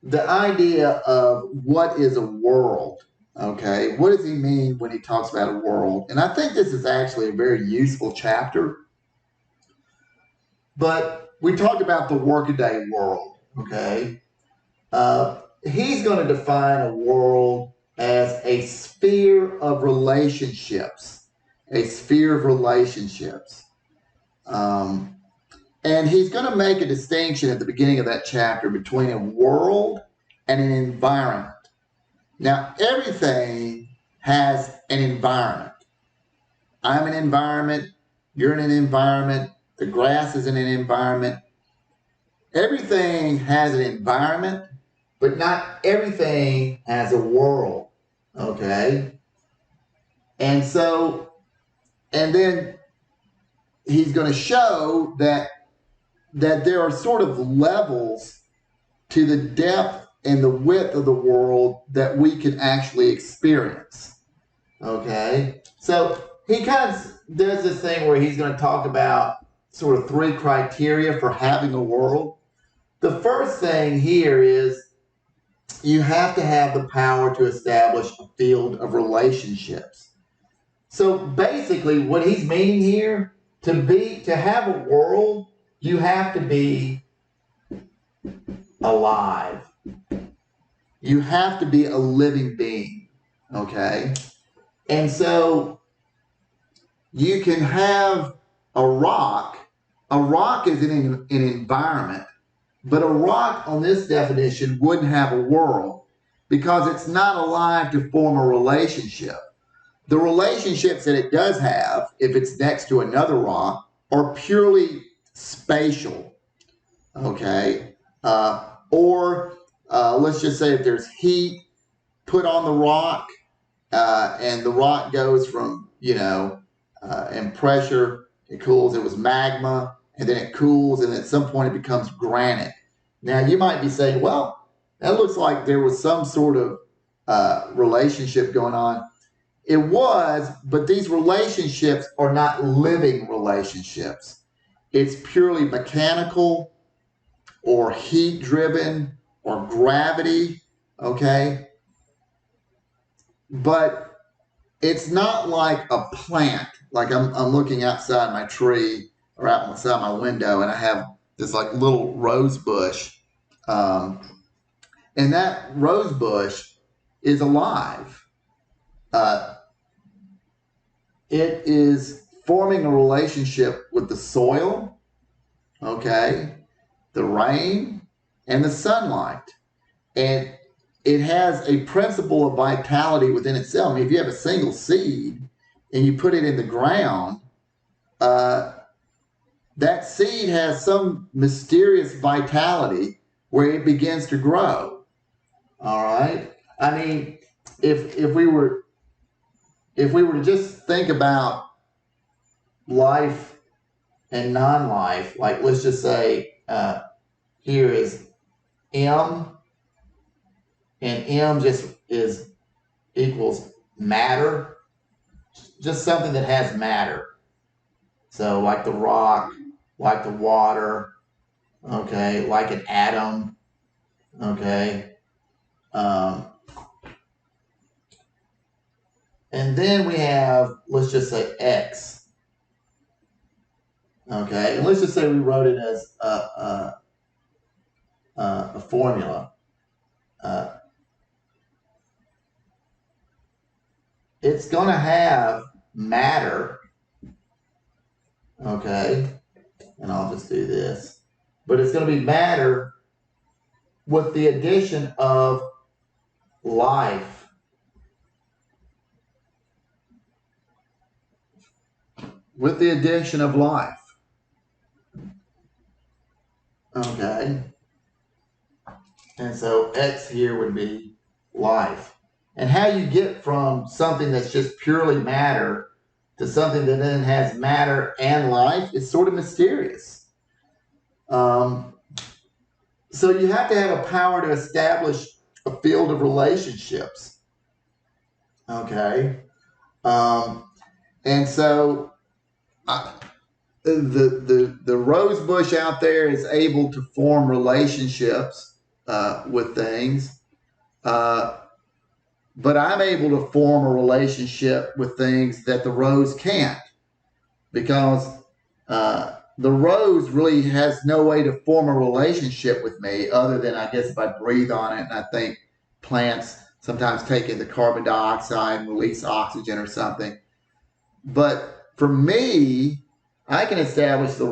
the idea of what is a world. Okay, what does he mean when he talks about a world? And I think this is actually a very useful chapter. But we talked about the workaday world. Okay, he's going to define a world as a sphere of relationships, a sphere of relationships. And he's going to make a distinction at the beginning of that chapter between a world and an environment. Now, everything has an environment. I'm an environment. You're in an environment. The grass is in an environment. Everything has an environment, but not everything has a world. Okay? And then he's going to show that there are sort of levels to the depth and the width of the world that we can actually experience. Okay? So he kind of does this thing where he's going to talk about sort of 3 criteria for having a world. The first thing here is you have to have the power to establish a field of relationships. So basically what he's meaning here, to have a world, you have to be alive. You have to be a living being, okay? And so you can have a rock. A rock is in an environment, but a rock on this definition wouldn't have a world because it's not alive to form a relationship. The relationships that it does have, if it's next to another rock, are purely spatial, okay? Or let's just say if there's heat put on the rock and the rock goes from, and pressure, it cools, it was magma, and then it cools, and at some point it becomes granite. Now you might be saying, well, that looks like there was some sort of relationship going on. It was, but these relationships are not living relationships. It's purely mechanical or heat driven or gravity, okay? But it's not like a plant. Like I'm looking outside my tree or outside my window and I have this like little rose bush. And that rose bush is alive. It is forming a relationship with the soil, okay, the rain, and the sunlight. And it has a principle of vitality within itself. I mean, if you have a single seed and you put it in the ground, that seed has some mysterious vitality where it begins to grow. All right. I mean, if we were to just think about life and non-life, like let's just say here is M, and M just equals matter, just something that has matter. So like the rock, like the water, okay, like an atom, okay. And then we have, let's just say X. Okay, and let's just say we wrote it as a formula. It's going to have matter. Okay, and I'll just do this. But it's going to be matter with the addition of life. With the addition of life. Okay. And so X here would be life. And how you get from something that's just purely matter to something that then has matter and life is sort of mysterious. So you have to have a power to establish a field of relationships. Okay. And so the rose bush out there is able to form relationships with things. But I'm able to form a relationship with things that the rose can't, because the rose really has no way to form a relationship with me other than, I guess, if I breathe on it. And I think plants sometimes take in the carbon dioxide and release oxygen or something. But for me, I can establish the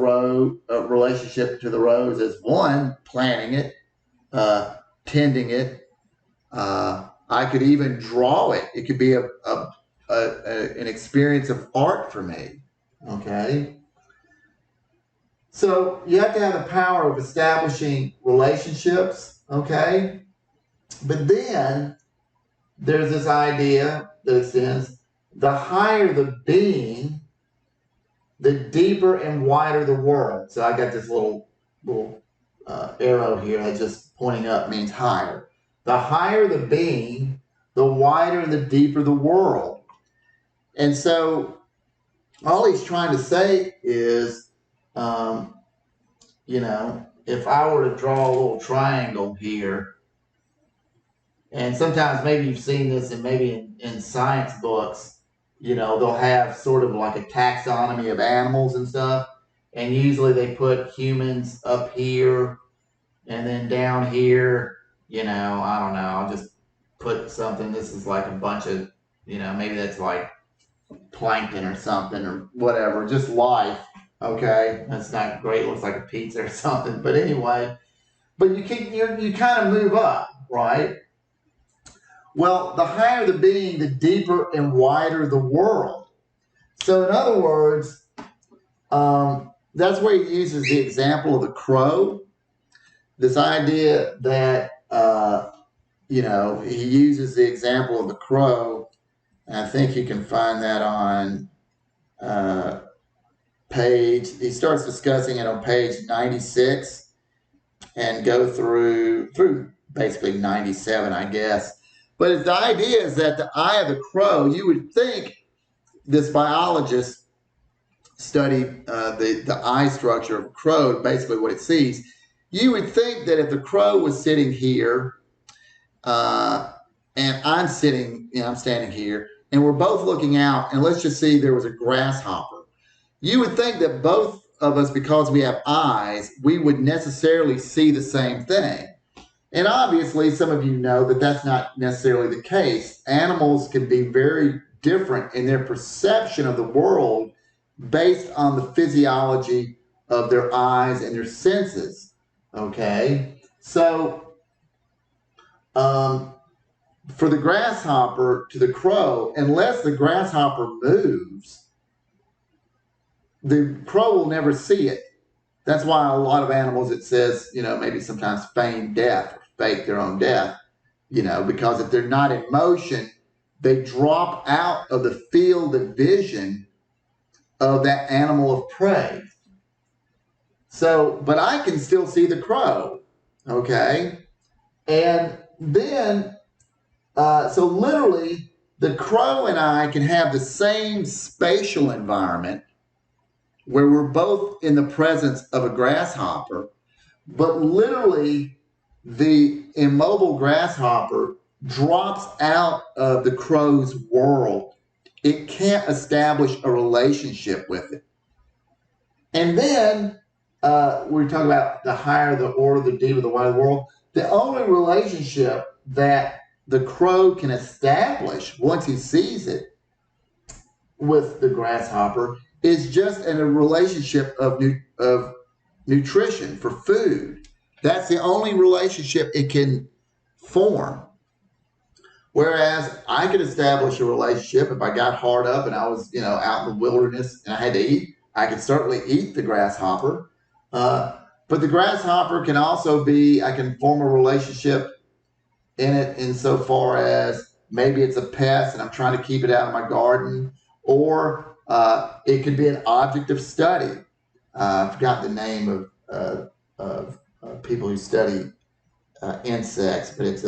relationship to the rose as one, planting it, tending it. I could even draw it. It could be an experience of art for me. Okay. So you have to have the power of establishing relationships. Okay. But then there's this idea that says the higher the being, the deeper and wider the world. So I got this little arrow here that just pointing up means higher. The higher the being, the wider and the deeper the world. And so all he's trying to say is, if I were to draw a little triangle here, and sometimes maybe you've seen this and maybe in science books, they'll have sort of like a taxonomy of animals and stuff. And usually they put humans up here and then down here, I don't know, I'll just put something. This is like a bunch of, maybe that's like plankton or something or whatever, just life. Okay, that's not great. It looks like a pizza or something. But anyway, but you kind of move up, right? Well, the higher the being, the deeper and wider the world. So in other words, that's where he uses the example of the crow. This idea that, he uses the example of the crow. And I think you can find that on he starts discussing it on page 96 and go through basically 97, I guess. But the idea is that the eye of the crow, you would think this biologist studied the eye structure of a crow, basically what it sees. You would think that if the crow was sitting here and I'm standing here, and we're both looking out, and let's just see there was a grasshopper. You would think that both of us, because we have eyes, we would necessarily see the same thing. And obviously, some of you know that that's not necessarily the case. Animals can be very different in their perception of the world based on the physiology of their eyes and their senses. Okay? So, for the grasshopper to the crow, unless the grasshopper moves, the crow will never see it. That's why a lot of animals, it says, maybe sometimes feign death or fake their own death, because if they're not in motion, they drop out of the field of vision of that animal of prey. So, but I can still see the crow, okay? And then, so literally, the crow and I can have the same spatial environment where we're both in the presence of a grasshopper, but literally the immobile grasshopper drops out of the crow's world. It can't establish a relationship with it. And then we're talking about the higher the order, the deeper the wider world. The only relationship that the crow can establish once he sees it with the grasshopper is just in a relationship of nutrition for food. That's the only relationship it can form. Whereas I could establish a relationship if I got hard up and I was, out in the wilderness and I had to eat. I could certainly eat the grasshopper. But the grasshopper can also I can form a relationship in it insofar as maybe it's a pest and I'm trying to keep it out of my garden, or it could be an object of study. I forgot the name of people who study insects, but it's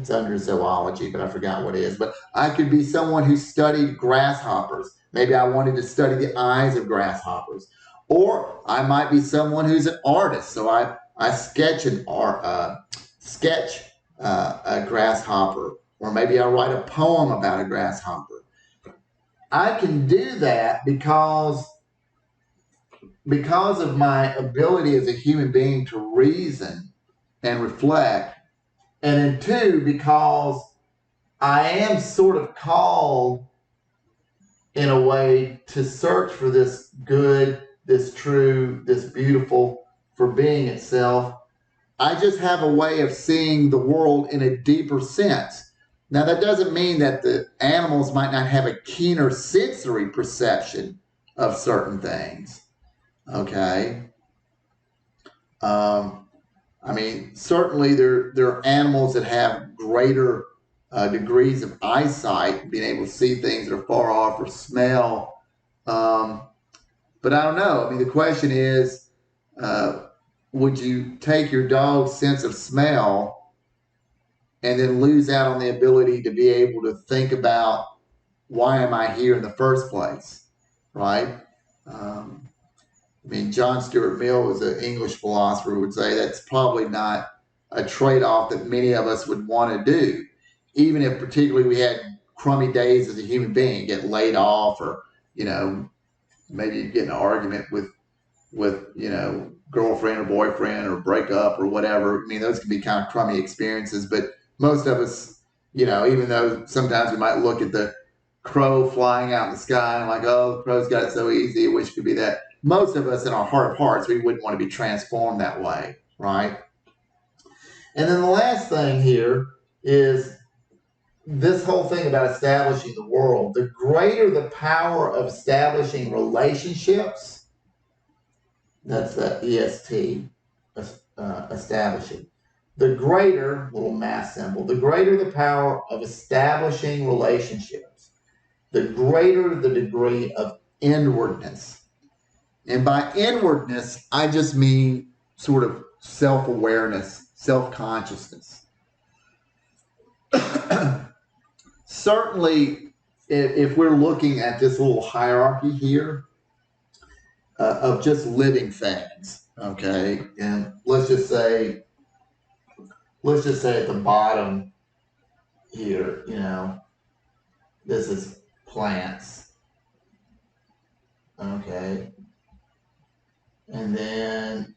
under zoology, but I forgot what it is. But I could be someone who studied grasshoppers. Maybe I wanted to study the eyes of grasshoppers. Or I might be someone who's an artist. So I sketch a grasshopper. Or maybe I write a poem about a grasshopper. I can do that because of my ability as a human being to reason and reflect. And then two, because I am sort of called in a way to search for this good, this true, this beautiful for being itself. I just have a way of seeing the world in a deeper sense. Now, that doesn't mean that the animals might not have a keener sensory perception of certain things. Okay. Certainly there are animals that have greater degrees of eyesight, being able to see things that are far off or smell. But I don't know. The question is, would you take your dog's sense of smell and then lose out on the ability to be able to think about why am I here in the first place, right? John Stuart Mill, as an English philosopher, would say that's probably not a trade-off that many of us would want to do, even if particularly we had crummy days as a human being, get laid off, or maybe you get in an argument with girlfriend or boyfriend, or break up or whatever. Those can be kind of crummy experiences, but most of us, even though sometimes we might look at the crow flying out in the sky and like, oh, the crow's got it so easy, I wish it could be that. Most of us in our heart of hearts, we wouldn't want to be transformed that way, right? And then the last thing here is this whole thing about establishing the world. The greater the power of establishing relationships, that's the EST, establishing. The greater, little math symbol, the greater the power of establishing relationships, the greater the degree of inwardness. And by inwardness, I just mean sort of self-awareness, self-consciousness. Certainly, if we're looking at this little hierarchy here of just living things, okay, and let's just say at the bottom here, this is plants, okay. And then,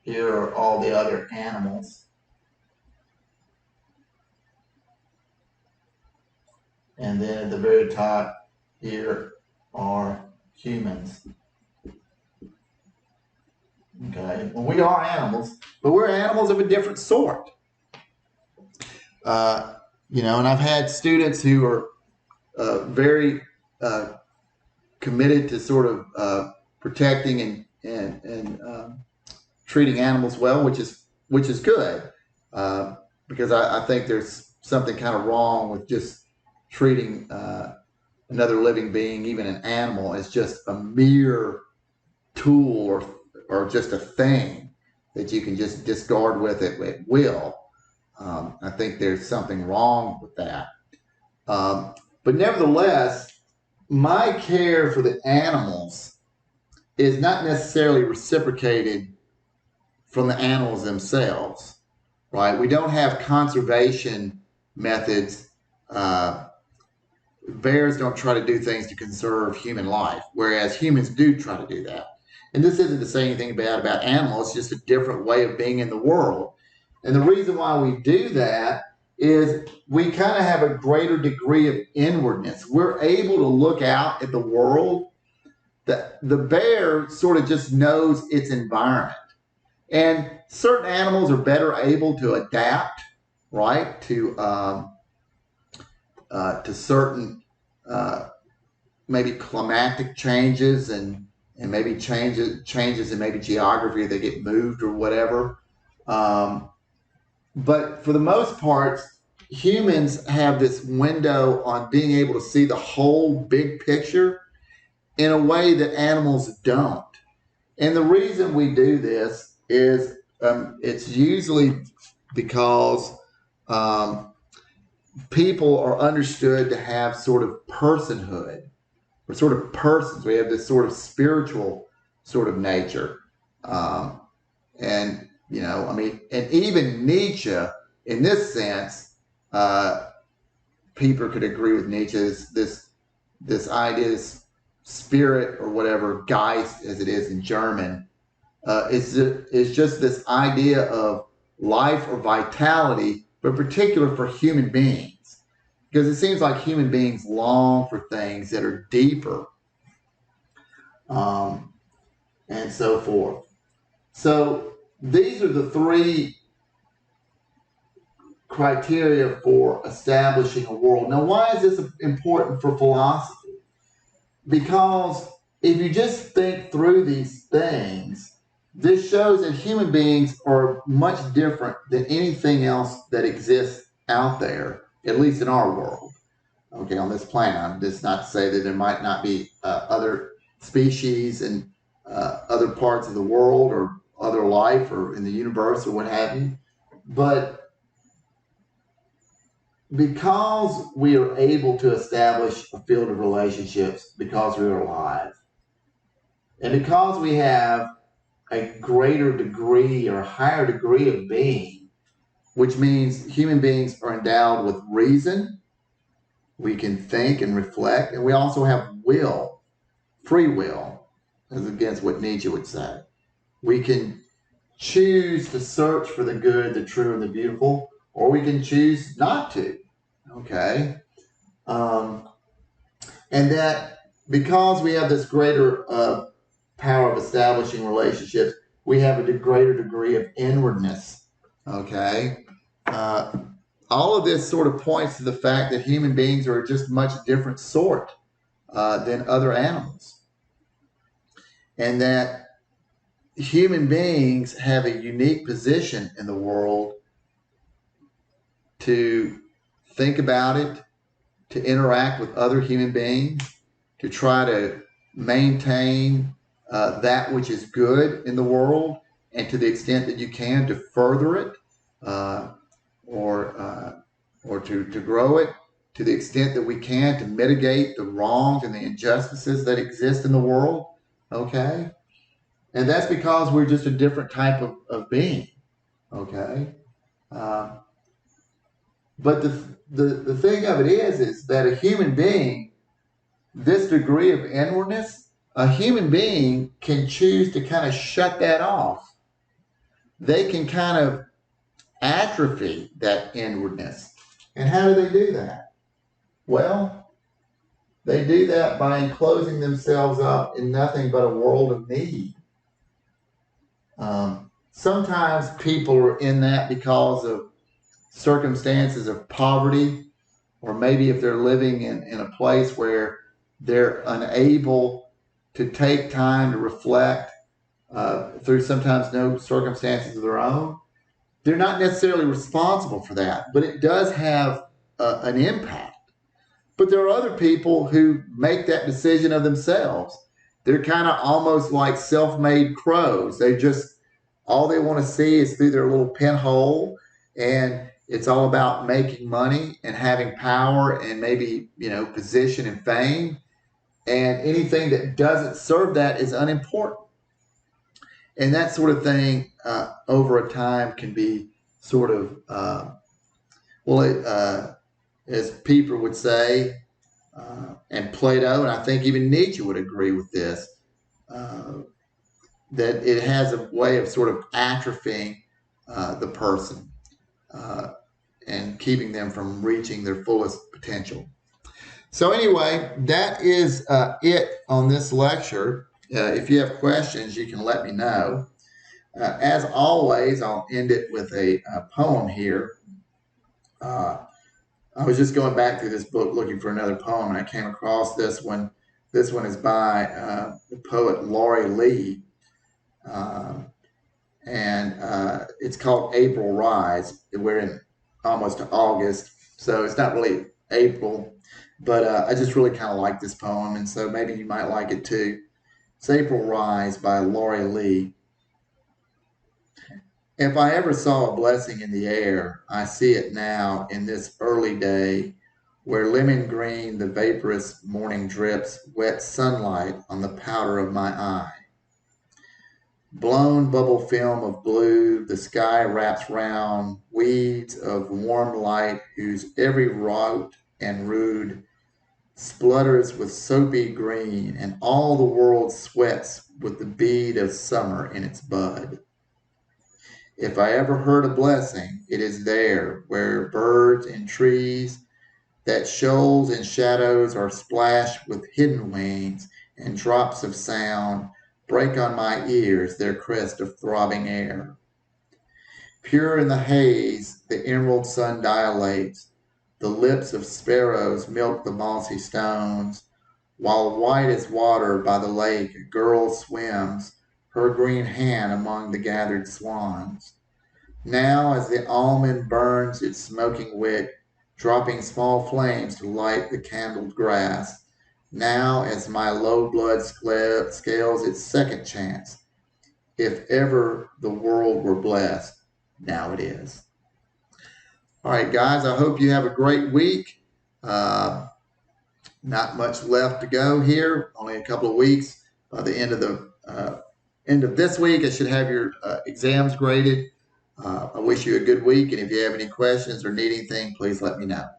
here are all the other animals. And then at the very top here are humans. Okay, well, we are animals, but we're animals of a different sort. And I've had students who are very committed to sort of protecting and treating animals well, which is good, because I think there's something kind of wrong with just treating another living being, even an animal, as just a mere tool or just a thing that you can just discard with it at will. I think there's something wrong with that. But nevertheless, my care for the animals is not necessarily reciprocated from the animals themselves, right? We don't have conservation methods. Bears don't try to do things to conserve human life, whereas humans do try to do that. And this isn't to say anything bad about animals, it's just a different way of being in the world. And the reason why we do that is we kind of have a greater degree of inwardness. We're able to look out at the world. The bear sort of just knows its environment. And certain animals are better able to adapt, right, to certain maybe climatic changes and maybe changes in maybe geography, they get moved or whatever. But for the most part, humans have this window on being able to see the whole big picture in a way that animals don't. And the reason we do this is it's usually because people are understood to have sort of personhood. We're sort of persons. We have this sort of spiritual sort of nature. And, you know, I mean, and even Nietzsche, in this sense, people could agree with Nietzsche's this idea, this spirit or whatever, Geist as it is in German, is just this idea of life or vitality, but particular for human beings. Because it seems like human beings long for things that are deeper, and so forth. So these are the three criteria for establishing a world. Now, why is this important for philosophy? Because if you just think through these things, this shows that human beings are much different than anything else that exists out there, at least in our world, okay, on this planet. This is not to say that there might not be other species and other parts of the world or other life or in the universe or what have you. But because we are able to establish a field of relationships, because we are alive, and because we have a greater degree or higher degree of being, which means human beings are endowed with reason, we can think and reflect, and we also have will, free will, as against what Nietzsche would say. We can choose to search for the good, the true, and the beautiful, or we can choose not to. Okay? And that because we have this greater power of establishing relationships, we have a greater degree of inwardness. Okay? All of this sort of points to the fact that human beings are just much different sort than other animals. And that human beings have a unique position in the world to think about it, to interact with other human beings, to try to maintain that which is good in the world, and to the extent that you can, to further it or to grow it, to the extent that we can, to mitigate the wrongs and the injustices that exist in the world. Okay? And that's because we're just a different type of being. Okay? But the thing of it is that a human being, this degree of inwardness, a human being can choose to kind of shut that off. They can kind of atrophy that inwardness. And how do they do that? Well, they do that by enclosing themselves up in nothing but a world of need. Sometimes people are in that because of circumstances of poverty, or maybe if they're living in a place where they're unable to take time to reflect through sometimes no circumstances of their own. They're not necessarily responsible for that, but it does have an impact. But there are other people who make that decision of themselves. They're kind of almost like self-made crows. All they want to see is through their little pinhole, and it's all about making money and having power and maybe, position and fame. And anything that doesn't serve that is unimportant. And that sort of thing over a time can be sort of, as Pieper would say, and Plato, and I think even Nietzsche would agree with this, that it has a way of sort of atrophying the person and keeping them from reaching their fullest potential. So anyway, that is it on this lecture. If you have questions, you can let me know. As always, I'll end it with a poem here. I was just going back through this book looking for another poem, and I came across this one. This one is by the poet Laurie Lee, and it's called April Rise. We're in almost August, so it's not really April, but I just really kind of like this poem, and so maybe you might like it too. It's April Rise by Laurie Lee. If I ever saw a blessing in the air, I see it now in this early day, where lemon green the vaporous morning drips wet sunlight on the powder of my eye. Blown bubble film of blue, the sky wraps round weeds of warm light whose every root and root splutters with soapy green, and all the world sweats with the bead of summer in its bud. If I ever heard a blessing, it is there, where birds and trees, that shoals and shadows are splashed with hidden wings, and drops of sound break on my ears their crest of throbbing air. Pure in the haze, the emerald sun dilates, the lips of sparrows milk the mossy stones, while white as water by the lake a girl swims, her green hand among the gathered swans. Now, as the almond burns its smoking wick, dropping small flames to light the candled grass, now, as my low blood scales its second chance, if ever the world were blessed, now it is. All right, guys, I hope you have a great week. Not much left to go here, only a couple of weeks. By the end of this week, I should have your exams graded. I wish you a good week, and if you have any questions or need anything, please let me know.